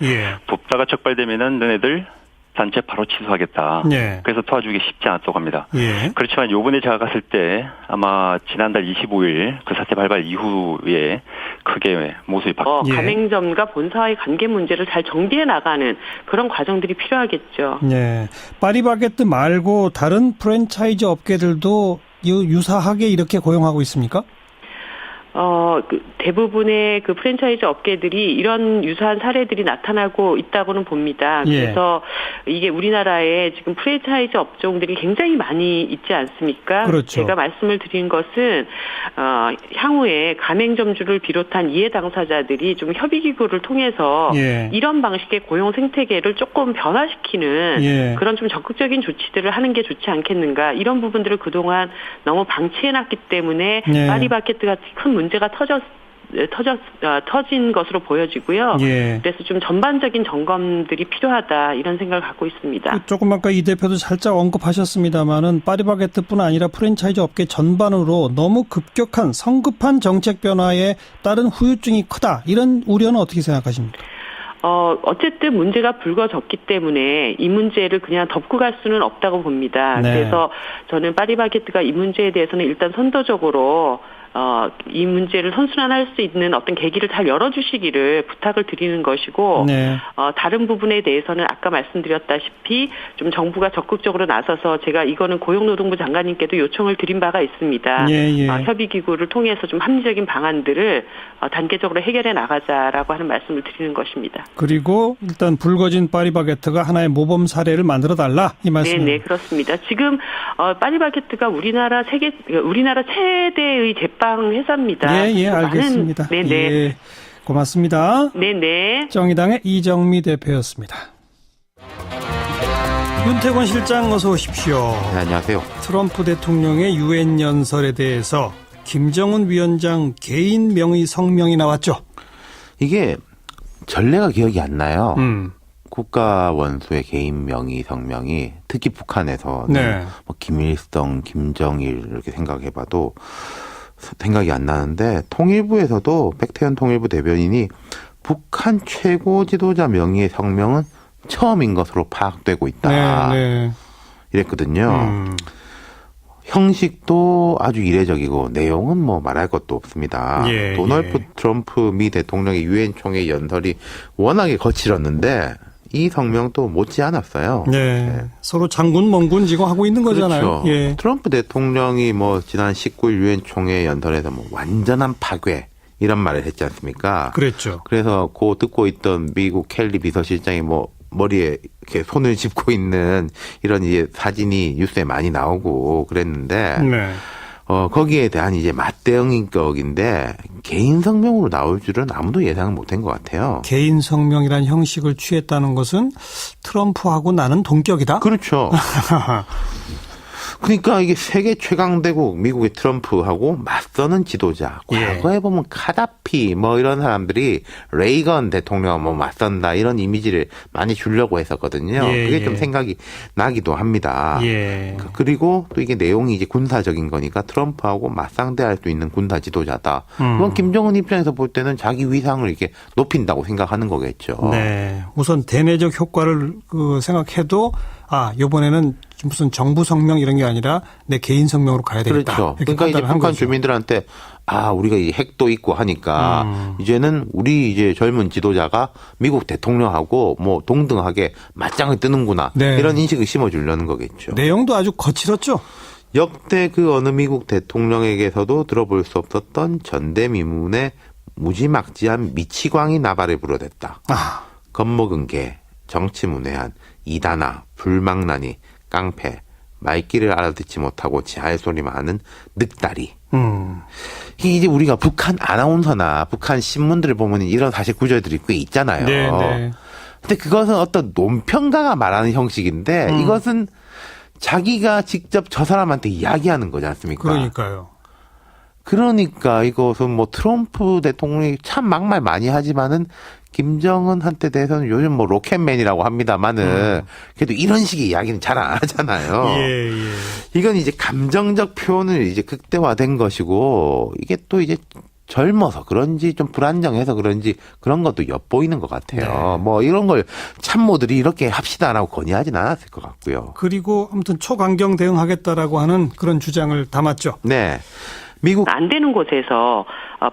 돕다가 적발되면은 너네들 단체 바로 취소하겠다. 그래서 도와주기 쉽지 않았다고 합니다. 그렇지만 요번에 제가 갔을 때 아마 지난달 25일 그 사태 발발 이후에 크게 모습이 바뀌었습니다. 가맹점과 본사와의 관계 문제를 잘 정비해 나가는 그런 과정들이 필요하겠죠. 파리바게뜨 말고 다른 프랜차이즈 업계들도 유사하게 이렇게 고용하고 있습니까? 대부분의 그 프랜차이즈 업계들이 이런 유사한 사례들이 나타나고 있다고는 봅니다. 그래서 이게 우리나라에 지금 프랜차이즈 업종들이 굉장히 많이 있지 않습니까? 그렇죠. 제가 말씀을 드린 것은, 향후에 가맹점주를 비롯한 이해 당사자들이 좀 협의기구를 통해서 이런 방식의 고용 생태계를 조금 변화시키는 그런 좀 적극적인 조치들을 하는 게 좋지 않겠는가. 이런 부분들을 그동안 너무 방치해놨기 때문에 파리바게뜨 같은 큰 문제가 터진 것으로 보여지고요. 그래서 좀 전반적인 점검들이 필요하다 이런 생각을 갖고 있습니다. 조금 아까 이 대표도 살짝 언급하셨습니다마는 파리바게뜨뿐 아니라 프랜차이즈 업계 전반으로 너무 급격한 성급한 정책 변화에 따른 후유증이 크다. 이런 우려는 어떻게 생각하십니까? 어쨌든 문제가 불거졌기 때문에 이 문제를 그냥 덮고 갈 수는 없다고 봅니다. 그래서 저는 파리바게뜨가 이 문제에 대해서는 일단 선도적으로 이 문제를 선순환할 수 있는 어떤 계기를 잘 열어주시기를 부탁을 드리는 것이고, 다른 부분에 대해서는 아까 말씀드렸다시피 좀 정부가 적극적으로 나서서 제가 이거는 고용노동부 장관님께도 요청을 드린 바가 있습니다. 협의기구를 통해서 좀 합리적인 방안들을 단계적으로 해결해 나가자라고 하는 말씀을 드리는 것입니다. 그리고 일단 불거진 파리바게뜨가 하나의 모범 사례를 만들어달라 이 말씀입니다. 네, 그렇습니다. 지금 파리바게뜨가 우리나라 최대의 제빵 회사입니다. 알겠습니다. 네네. 고맙습니다. 네네. 정의당의 이정미 대표였습니다. 윤태권 실장 어서 오십시오. 네, 안녕하세요. 트럼프 대통령의 유엔 연설에 대해서 김정은 위원장 개인 명의 성명이 나왔죠. 이게 전례가 기억이 안 나요. 국가 원수의 개인 명의 성명이 특히 북한에서는 뭐 김일성, 김정일 이렇게 생각해봐도 생각이 안 나는데 통일부에서도 백태현 통일부 대변인이 북한 최고 지도자 명의의 성명은 처음인 것으로 파악되고 있다. 이랬거든요. 형식도 아주 이례적이고 내용은 뭐 말할 것도 없습니다. 도널드 트럼프 미 대통령의 유엔 총회 연설이 워낙에 거칠었는데 이 성명도 못지 않았어요. 서로 장군 멍군 지고 하고 있는 거잖아요. 그렇죠. 트럼프 대통령이 뭐 지난 19일 유엔 총회 연설에서 뭐 완전한 파괴 이런 말을 했지 않습니까? 그랬죠. 그래서 그 듣고 있던 미국 켈리 비서실장이 뭐 머리에 이렇게 손을 짚고 있는 이런 이제 사진이 뉴스에 많이 나오고 그랬는데 거기에 대한 이제 맞대응인 격인데 개인 성명으로 나올 줄은 아무도 예상을 못한 것 같아요. 개인 성명이란 형식을 취했다는 것은 트럼프하고 나는 동격이다? 그렇죠. 그러니까 이게 세계 최강대국 미국의 트럼프하고 맞서는 지도자. 과거에 보면 카다피 뭐 이런 사람들이 레이건 대통령 뭐 맞선다 이런 이미지를 많이 주려고 했었거든요. 그게 좀 생각이 나기도 합니다. 그리고 또 이게 내용이 이제 군사적인 거니까 트럼프하고 맞상대할 수 있는 군사 지도자다. 그건 김정은 입장에서 볼 때는 자기 위상을 이렇게 높인다고 생각하는 거겠죠. 우선 대내적 효과를 생각해도 이번에는 무슨 정부 성명 이런 게 아니라 내 개인 성명으로 가야 되겠다. 그렇죠. 그러니까 이제 북한 거죠. 주민들한테 우리가 이 핵도 있고 하니까 이제는 우리 이제 젊은 지도자가 미국 대통령하고 뭐 동등하게 맞짱을 뜨는구나. 이런 인식을 심어주려는 거겠죠. 내용도 아주 거칠었죠. 역대 그 어느 미국 대통령에게서도 들어볼 수 없었던 전대미문의 무지막지한 미치광이 나발을 불어댔다. 겁먹은 개, 정치문외한, 이단아, 불망나니, 깡패, 말귀를 알아듣지 못하고 지할 소리만 하는 늑다리. 이게 이제 우리가 북한 아나운서나 북한 신문들을 보면 이런 사실 구절들이 꽤 있잖아요. 근데 그것은 어떤 논평가가 말하는 형식인데 이것은 자기가 직접 저 사람한테 이야기하는 거지 않습니까? 그러니까 이것은 뭐 트럼프 대통령이 참 막말 많이 하지만은 김정은한테 대해서는 요즘 뭐 로켓맨이라고 합니다만은 그래도 이런 식의 이야기는 잘 안 하잖아요. 이건 이제 감정적 표현을 이제 극대화된 것이고 이게 또 이제 젊어서 그런지 좀 불안정해서 그런지 그런 것도 엿보이는 것 같아요. 뭐 이런 걸 참모들이 이렇게 합시다라고 건의하진 않았을 것 같고요. 그리고 아무튼 초강경 대응하겠다라고 하는 그런 주장을 담았죠. 미국 안 되는 곳에서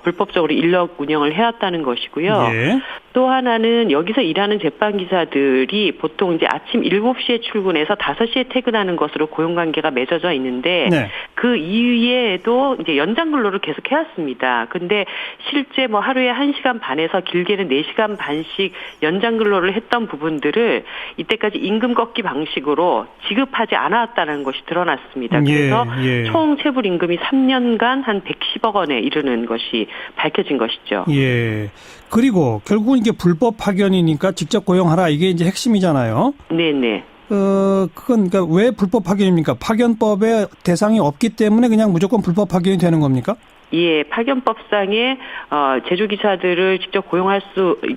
불법적으로 인력 운영을 해왔다는 것이고요. 예. 또 하나는 여기서 일하는 제빵기사들이 보통 이제 아침 7시에 출근해서 5시에 퇴근하는 것으로 고용관계가 맺어져 있는데 네. 그 이후에도 이제 연장 근로를 계속 해왔습니다. 근데 실제 뭐 하루에 1시간 반에서 길게는 4시간 반씩 연장 근로를 했던 부분들을 이때까지 임금 꺾기 방식으로 지급하지 않았다는 것이 드러났습니다. 그래서 총 체불 임금이 3년간 한 110억 원에 이르는 것이 밝혀진 것이죠. 예. 그리고 결국은 이게 불법 파견이니까 직접 고용하라 이게 이제 핵심이잖아요. 네네. 그건 그러니까 왜 불법 파견입니까? 파견법에 대상이 없기 때문에 그냥 무조건 불법 파견이 되는 겁니까? 예, 파견법상에 제조기사들을 직접 고용할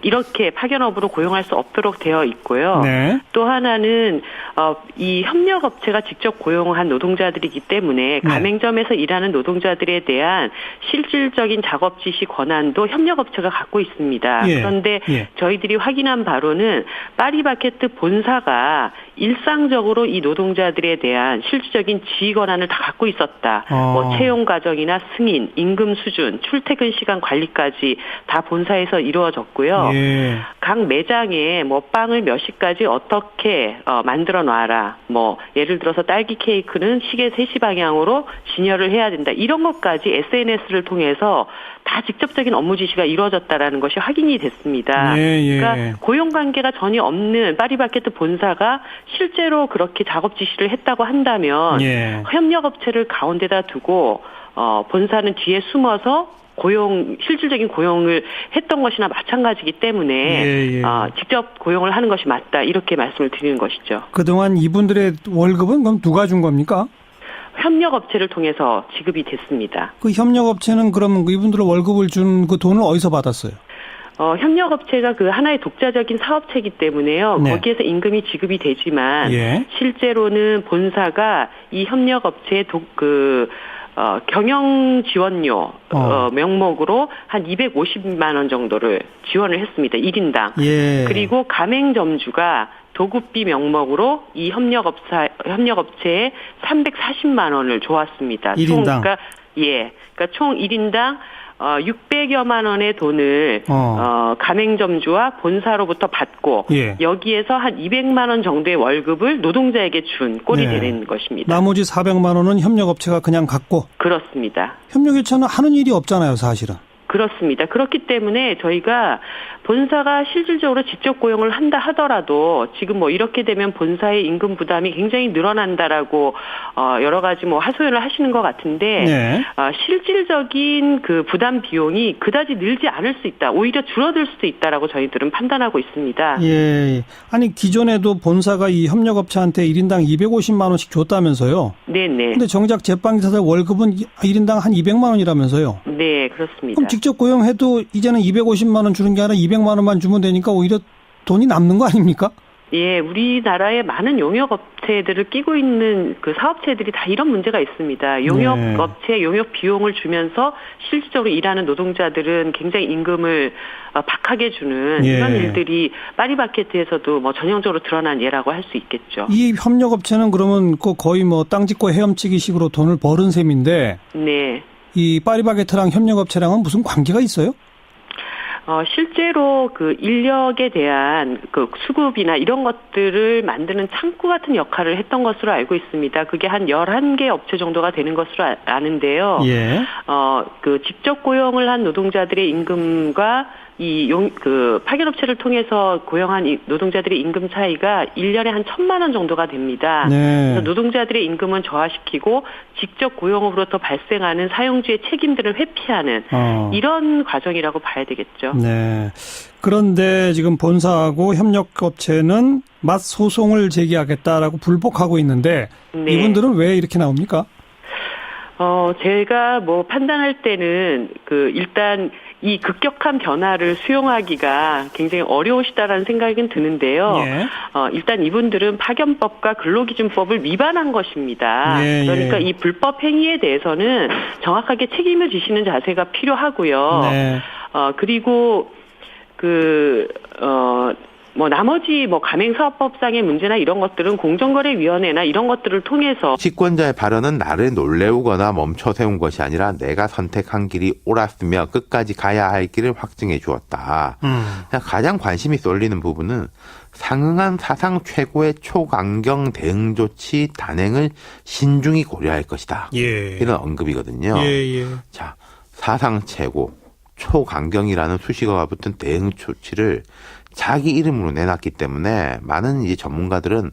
이렇게 파견업으로 고용할 수 없도록 되어 있고요. 네. 또 하나는 이 협력업체가 직접 고용한 노동자들이기 때문에 가맹점에서 일하는 노동자들에 대한 실질적인 작업 지시 권한도 협력업체가 갖고 있습니다. 예. 그런데 저희들이 확인한 바로는 파리바게뜨 본사가 일상적으로 이 노동자들에 대한 실질적인 지휘 권한을 다 갖고 있었다. 뭐 채용 과정이나 승인, 임금 수준, 출퇴근 시간 관리까지 다 본사에서 이루어졌고요. 예. 각 매장에 뭐 빵을 몇 시까지 어떻게 만들어 놔라. 뭐 예를 들어서 딸기 케이크는 시계 3시 방향으로 진열을 해야 된다. 이런 것까지 SNS를 통해서 다 직접적인 업무 지시가 이루어졌다라는 것이 확인이 됐습니다. 그러니까 고용 관계가 전혀 없는 파리바게뜨 본사가 실제로 그렇게 작업 지시를 했다고 한다면 협력업체를 가운데다 두고 본사는 뒤에 숨어서 실질적인 고용을 했던 것이나 마찬가지이기 때문에 직접 고용을 하는 것이 맞다 이렇게 말씀을 드리는 것이죠. 그동안 이분들의 월급은 그럼 누가 준 겁니까? 협력업체를 통해서 지급이 됐습니다. 그 협력업체는 그럼 이분들의 월급을 준 그 돈을 어디서 받았어요? 협력업체가 그 하나의 독자적인 사업체이기 때문에요. 거기에서 임금이 지급이 되지만 실제로는 본사가 이 협력업체의 경영 지원료 명목으로 한 250만 원 정도를 지원을 했습니다. 1인당. 그리고 가맹점주가 도급비 명목으로 이 협력업체에 340만 원을 줘왔습니다. 1인당. 그러니까 총 1인당 600여만 원의 돈을 가맹점주와 본사로부터 받고 여기에서 한 200만 원 정도의 월급을 노동자에게 준 꼴이 되는 것입니다. 나머지 400만 원은 협력업체가 그냥 갖고. 그렇습니다. 협력업체는 하는 일이 없잖아요, 사실은. 그렇습니다. 그렇기 때문에 저희가 본사가 실질적으로 직접 고용을 한다 하더라도 지금 뭐 이렇게 되면 본사의 임금 부담이 굉장히 늘어난다라고 여러 가지 뭐 하소연을 하시는 것 같은데 실질적인 그 부담 비용이 그다지 늘지 않을 수 있다. 오히려 줄어들 수도 있다라고 저희들은 판단하고 있습니다. 예. 아니 기존에도 본사가 이 협력업체한테 1인당 250만 원씩 줬다면서요? 네네. 근데 정작 제빵기사들 월급은 1인당 한 200만 원이라면서요? 네, 그렇습니다. 그럼 직접 고용해도 이제는 250만 원 주는 게 아니라 200만 원만 주면 되니까 오히려 돈이 남는 거 아닙니까? 예, 우리나라의 많은 용역업체들을 끼고 있는 그 사업체들이 다 이런 문제가 있습니다. 용역업체 용역 비용을 주면서 실질적으로 일하는 노동자들은 굉장히 임금을 박하게 주는 이런 일들이 파리바게뜨에서도 뭐 전형적으로 드러난 예라고 할 수 있겠죠. 이 협력업체는 그러면 거의 뭐 땅 짓고 헤엄치기식으로 돈을 버는 셈인데 이 파리바게뜨랑 협력업체랑은 무슨 관계가 있어요? 실제로 그 인력에 대한 그 수급이나 이런 것들을 만드는 창구 같은 역할을 했던 것으로 알고 있습니다. 그게 한 11개 업체 정도가 되는 것으로 아는데요. 그 직접 고용을 한 노동자들의 임금과 그 파견업체를 통해서 고용한 이 노동자들의 임금 차이가 1년에 한 1,000만 원 정도가 됩니다. 그래서 노동자들의 임금은 저하시키고 직접 고용으로부터 발생하는 사용주의 책임들을 회피하는 이런 과정이라고 봐야 되겠죠. 그런데 지금 본사하고 협력업체는 맞소송을 제기하겠다라고 불복하고 있는데 이분들은 왜 이렇게 나옵니까? 제가 뭐 판단할 때는 일단 이 급격한 변화를 수용하기가 굉장히 어려우시다라는 생각은 드는데요. 일단 이분들은 파견법과 근로기준법을 위반한 것입니다. 그러니까 이 불법 행위에 대해서는 정확하게 책임을 지시는 자세가 필요하고요. 그리고 나머지 가맹사업법상의 문제나 이런 것들은 공정거래위원회나 이런 것들을 통해서 채권자의 발언은 나를 놀래우거나 멈춰 세운 것이 아니라 내가 선택한 길이 옳았으며 끝까지 가야 할 길을 확증해 주었다. 가장 관심이 쏠리는 부분은 상응한 사상 최고의 초강경 대응 조치 단행을 신중히 고려할 것이다. 예. 이런 언급이거든요. 예. 자, 사상 최고, 초강경이라는 수식어가 붙은 대응 조치를 자기 이름으로 내놨기 때문에 많은 이제 전문가들은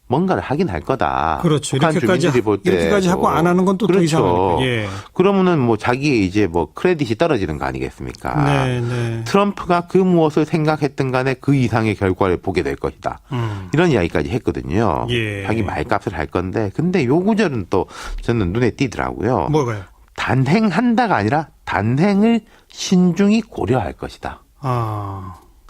뭔가를 하긴 할 거다. 그렇죠. 이렇게까지 하고 안 하는 건 또 더 이상하니까. 예. 그러면은 자기 이제 크레딧이 떨어지는 거 아니겠습니까? 네. 트럼프가 그 무엇을 생각했든 간에 그 이상의 결과를 보게 될 것이다. 이런 이야기까지 했거든요. 예. 자기 말값을 할 건데, 근데 요 구절은 또 저는 눈에 띄더라고요. 뭐가요? 단행한다가 아니라 단행을 신중히 고려할 것이다.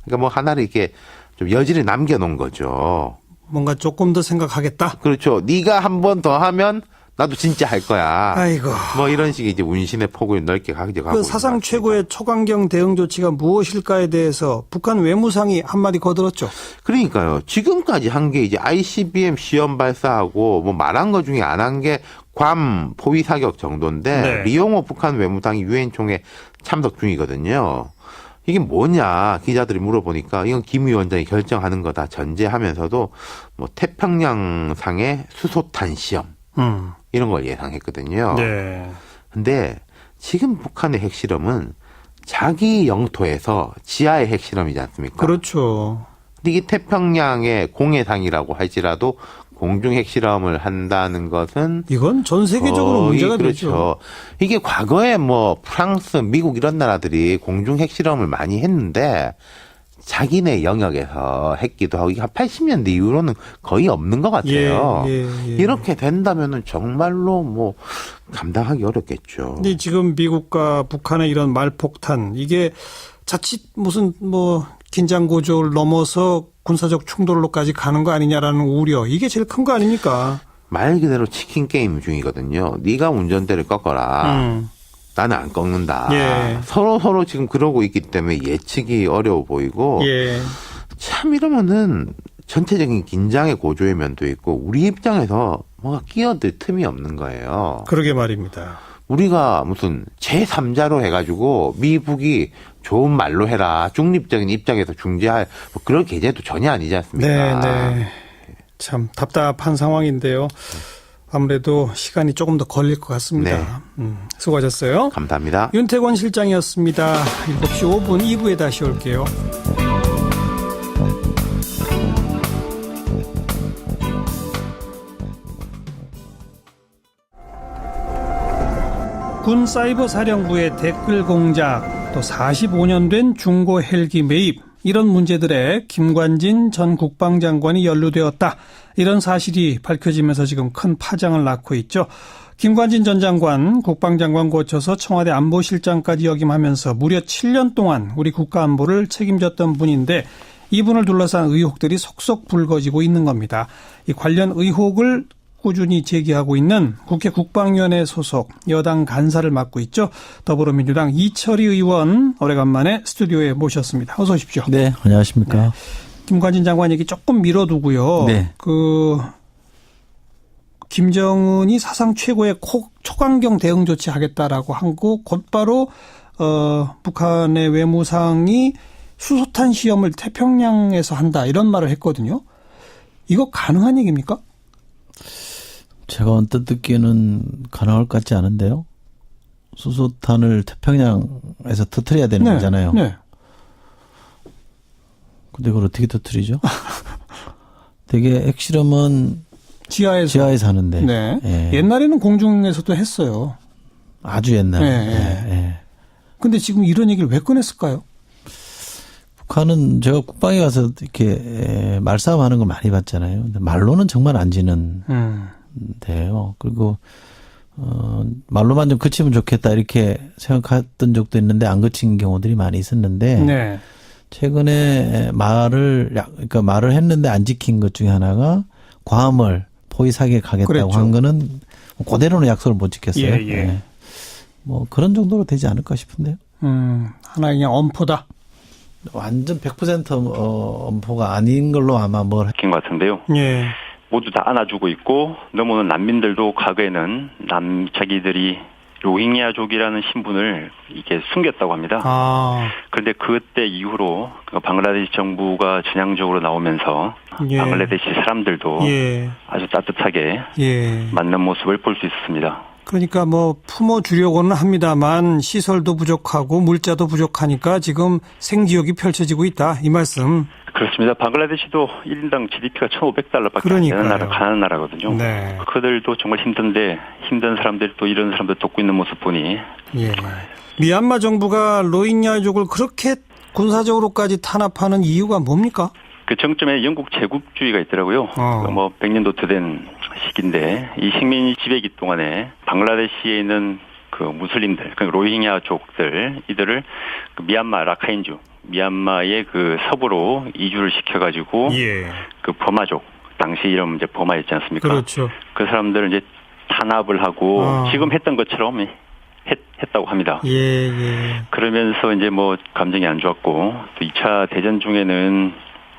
그러니까 하나를 이렇게 좀 여지를 남겨놓은 거죠. 뭔가 조금 더 생각하겠다. 그렇죠. 네가 한 번 더 하면 나도 진짜 할 거야. 아이고. 이런 식의 이제 운신의 폭을 넓게 가져가고. 사상 최고의 초강경 대응 조치가 무엇일까에 대해서 북한 외무상이 한마디 거들었죠. 그러니까요. 지금까지 한 게 이제 ICBM 시험 발사하고 말한 거 중에 안 한 게 괌 포위 사격 정도인데 네. 리용호 북한 외무상이 유엔 총회 참석 중이거든요. 이게 뭐냐 기자들이 물어보니까 이건 김 위원장이 결정하는 거다 전제하면서도 태평양상의 수소탄 시험 이런 걸 예상했거든요. 네. 근데 지금 북한의 핵실험은 자기 영토에서 지하의 핵실험이지 않습니까? 그렇죠. 근데 이게 태평양의 공해상이라고 할지라도 공중 핵실험을 한다는 것은 이건 전 세계적으로 문제가 그렇죠. 되죠. 이게 과거에 프랑스, 미국 이런 나라들이 공중 핵실험을 많이 했는데 자기네 영역에서 했기도 하고 이게 한 80년대 이후로는 거의 없는 것 같아요. 예. 이렇게 된다면은 정말로 감당하기 어렵겠죠. 근데 지금 미국과 북한의 이런 말폭탄 이게 자칫 무슨 긴장 고조를 넘어서 군사적 충돌로까지 가는 거 아니냐라는 우려 이게 제일 큰 거 아닙니까? 말 그대로 치킨 게임 중이거든요. 네가 운전대를 꺾어라. 나는 안 꺾는다. 예. 서로 지금 그러고 있기 때문에 예측이 어려워 보이고 예. 참 이러면은 전체적인 긴장의 고조의 면도 있고 우리 입장에서 뭔가 끼어들 틈이 없는 거예요. 그러게 말입니다. 우리가 무슨 제3자로 해가지고 미국이 좋은 말로 해라. 중립적인 입장에서 중재할 그런 계제도 전혀 아니지 않습니까? 네. 참 답답한 상황인데요. 아무래도 시간이 조금 더 걸릴 것 같습니다. 네. 수고하셨어요. 감사합니다. 윤태권 실장이었습니다. 7시 5분 2부에 다시 올게요. 군 사이버 사령부의 댓글 공작, 또 45년 된 중고 헬기 매입, 이런 문제들에 김관진 전 국방장관이 연루되었다. 이런 사실이 밝혀지면서 지금 큰 파장을 낳고 있죠. 김관진 전 장관, 국방장관 거쳐서 청와대 안보실장까지 역임하면서 무려 7년 동안 우리 국가안보를 책임졌던 분인데 이분을 둘러싼 의혹들이 속속 불거지고 있는 겁니다. 이 관련 의혹을 꾸준히 제기하고 있는 국회 국방위원회 소속 여당 간사를 맡고 있죠. 더불어민주당 이철희 의원 오래간만에 스튜디오에 모셨습니다. 어서 오십시오. 네, 안녕하십니까. 네. 김관진 장관 얘기 조금 미뤄두고요. 네. 김정은이 사상 최고의 초강경 대응 조치 하겠다라고 하고 곧바로 북한의 외무상이 수소탄 시험을 태평양에서 한다 이런 말을 했거든요. 이거 가능한 얘기입니까? 제가 언뜻 듣기에는 가능할 것 같지 않은데요. 수소탄을 태평양에서 터뜨려야 되는 거잖아요. 네. 근데 그걸 어떻게 터뜨리죠? 되게 핵실험은 지하에서 하는데. 네. 예. 옛날에는 공중에서도 했어요. 아주 옛날에. 네. 예. 근데 지금 이런 얘기를 왜 꺼냈을까요? 북한은 제가 국방에 가서 이렇게 말싸움하는 걸 많이 봤잖아요. 근데 말로는 정말 안 지는 데요. 그리고 말로만 좀 그치면 좋겠다 이렇게 생각했던 적도 있는데 안 그친 경우들이 많이 있었는데 네. 최근에 말을 했는데 안 지킨 것 중에 하나가 괌을 포위 사격하겠다고 그랬죠. 한 거는 그대로는 약속을 못 지켰어요. 예. 네. 그런 정도로 되지 않을까 싶은데요. 하나의 그냥 엄포다. 완전 100% 엄포가 아닌 걸로 아마 뭘 것 같은데요. 예. 모두 다 안아주고 있고 넘어오는 난민들도 과거에는 자기들이 로힝야족이라는 신분을 이게 숨겼다고 합니다. 그런데 그때 이후로 방글라데시 정부가 전향적으로 나오면서 예. 방글라데시 사람들도 예. 아주 따뜻하게 예. 맞는 모습을 볼 수 있었습니다. 그러니까 뭐 품어주려고는 합니다만 시설도 부족하고 물자도 부족하니까 지금 생지역이 펼쳐지고 있다. 이 말씀. 그렇습니다. 방글라데시도 1인당 GDP가 $1,500밖에 안 되는 나라, 가난한 나라거든요. 네. 그들도 정말 힘든데 힘든 사람들이 또 이런 사람들 돕고 있는 모습 보니. 예. 미얀마 정부가 로힝야족을 그렇게 군사적으로까지 탄압하는 이유가 뭡니까? 그 정점에 영국 제국주의가 있더라고요. 뭐 100년도 더 된 시기인데 이 식민 지배기 동안에 방글라데시에 있는 그 무슬림들, 그 로힝야족들 이들을 그 미얀마 라카인주, 미얀마의 그 서부로 이주를 시켜가지고 예. 그 버마족, 당시 이름 이제 버마였지 않습니까? 그렇죠. 그 사람들을 이제 탄압을 하고 지금 했던 것처럼 했다고 합니다. 예. 그러면서 이제 뭐 감정이 안 좋았고 또 2차 대전 중에는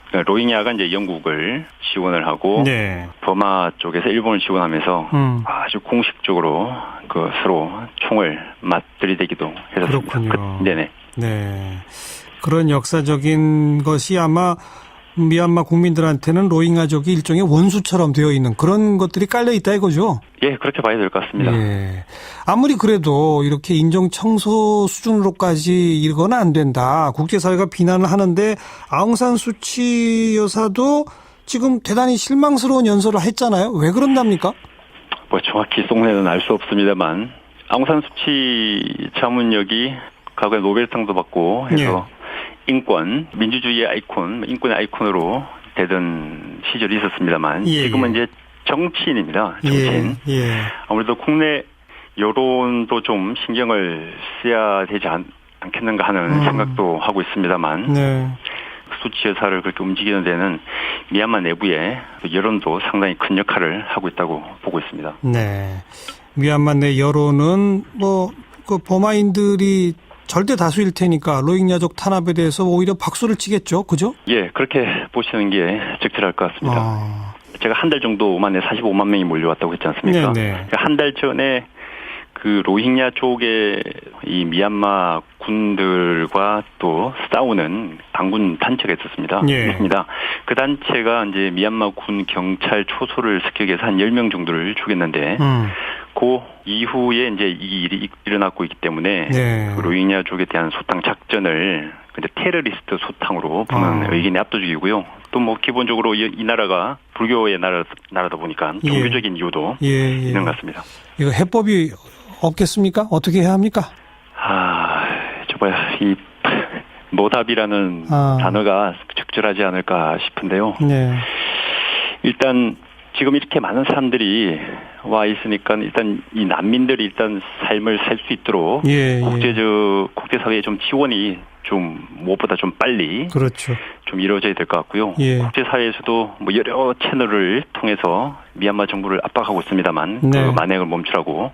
그러니까 로힝야가 이제 영국을 지원을 하고 네. 버마 쪽에서 일본을 지원하면서 아주 공식적으로 그 서로 총을 맞들이대기도 했었습니다. 그렇군요. 네네. 네. 그런 역사적인 것이 아마 미얀마 국민들한테는 로힝야족이 일종의 원수처럼 되어 있는 그런 것들이 깔려 있다 이거죠? 예, 그렇게 봐야 될 것 같습니다. 예. 아무리 그래도 이렇게 인종 청소 수준으로까지 이거는 안 된다. 국제사회가 비난을 하는데 아웅산 수치 여사도 지금 대단히 실망스러운 연설을 했잖아요. 왜 그런답니까? 뭐 정확히 속내는 알 수 없습니다만 아웅산 수치 자문역이 과거에 노벨상도 받고 해서 인권, 민주주의의 아이콘, 인권의 아이콘으로 되던 시절이 있었습니다만 지금은 이제 정치인입니다. 정치인. 아무래도 국내 여론도 좀 신경을 써야 되지 않겠는가 하는 생각도 하고 있습니다만 수치 여사를 그렇게 움직이는 데는 미얀마 내부의 여론도 상당히 큰 역할을 하고 있다고 보고 있습니다. 네. 미얀마 내 여론은 뭐 그 버마인들이 절대 다수일 테니까 로힝야족 탄압에 대해서 오히려 박수를 치겠죠. 그죠? 예, 그렇게 보시는 게 적절할 것 같습니다. 제가 한 달 정도 만에 45만 명이 몰려왔다고 했지 않습니까? 한 달 전에 그 로힝야족의 이 미얀마 군들과 또 싸우는 반군 단체가 있었습니다. 있습니다. 그 단체가 이제 미얀마 군 경찰 초소를 습격해서 한 10명 정도를 죽였는데 그 이후에 이제 이 일이 일어났고 있기 때문에 그 로힝야족에 대한 소탕 작전을 이제 테러리스트 소탕으로 보는 의견이 압도적이고요. 또 뭐 기본적으로 이 나라가 불교의 나라다 보니까 종교적인 이유도 있는 것 같습니다. 이거 해법이 없겠습니까? 어떻게 해야 합니까? 이 노답이라는 단어가 적절하지 않을까 싶은데요. 일단 지금 이렇게 많은 사람들이 와 있으니까 일단 이 난민들이 일단 삶을 살 수 있도록 국제사회의 좀 지원이 좀 무엇보다 좀 빨리 좀 이루어져야 될 것 같고요. 국제사회에서도 뭐 여러 채널을 통해서 미얀마 정부를 압박하고 있습니다만 그 만행을 멈추라고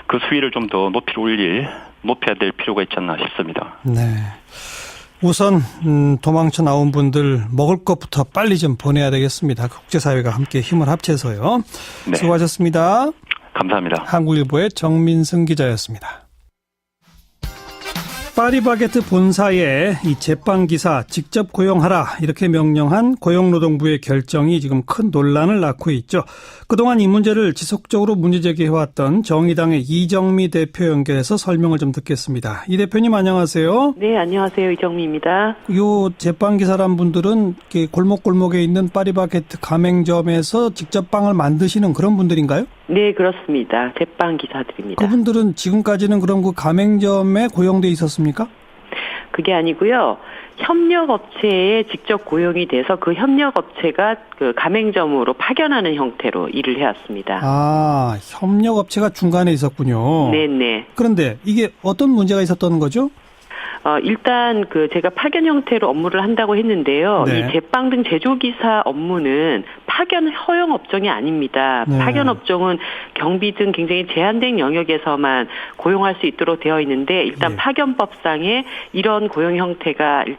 그 수위를 좀 더 높여야 될 필요가 있지 않나 싶습니다. 네. 우선 도망쳐 나온 분들 먹을 것부터 빨리 좀 보내야 되겠습니다. 국제사회가 함께 힘을 합쳐서요. 수고하셨습니다. 감사합니다. 한국일보의 정민승 기자였습니다. 파리바게트 본사에 이 제빵기사 직접 고용하라 이렇게 명령한 고용노동부의 결정이 지금 큰 논란을 낳고 있죠. 그동안 이 문제를 지속적으로 문제제기해왔던 정의당의 이정미 대표 연결해서 설명을 좀 듣겠습니다. 이 대표님 안녕하세요. 네, 안녕하세요. 이정미입니다. 요 제빵기사란 분들은 골목골목에 있는 파리바게트 가맹점에서 직접 빵을 만드시는 그런 분들인가요? 네, 그렇습니다. 제빵기사들입니다. 그분들은 지금까지는 그럼 그 가맹점에 고용돼 있었습니까? 그게 아니고요. 협력업체에 직접 고용이 돼서 그 협력업체가 그 가맹점으로 파견하는 형태로 일을 해왔습니다. 협력업체가 중간에 있었군요. 네네. 그런데 이게 어떤 문제가 있었던 거죠? 일단 제가 파견 형태로 업무를 한다고 했는데요. 이 제빵 등 제조기사 업무는 파견 허용 업종이 아닙니다. 파견 업종은 경비 등 굉장히 제한된 영역에서만 고용할 수 있도록 되어 있는데 일단 파견법상에 이런 고용 형태가 일단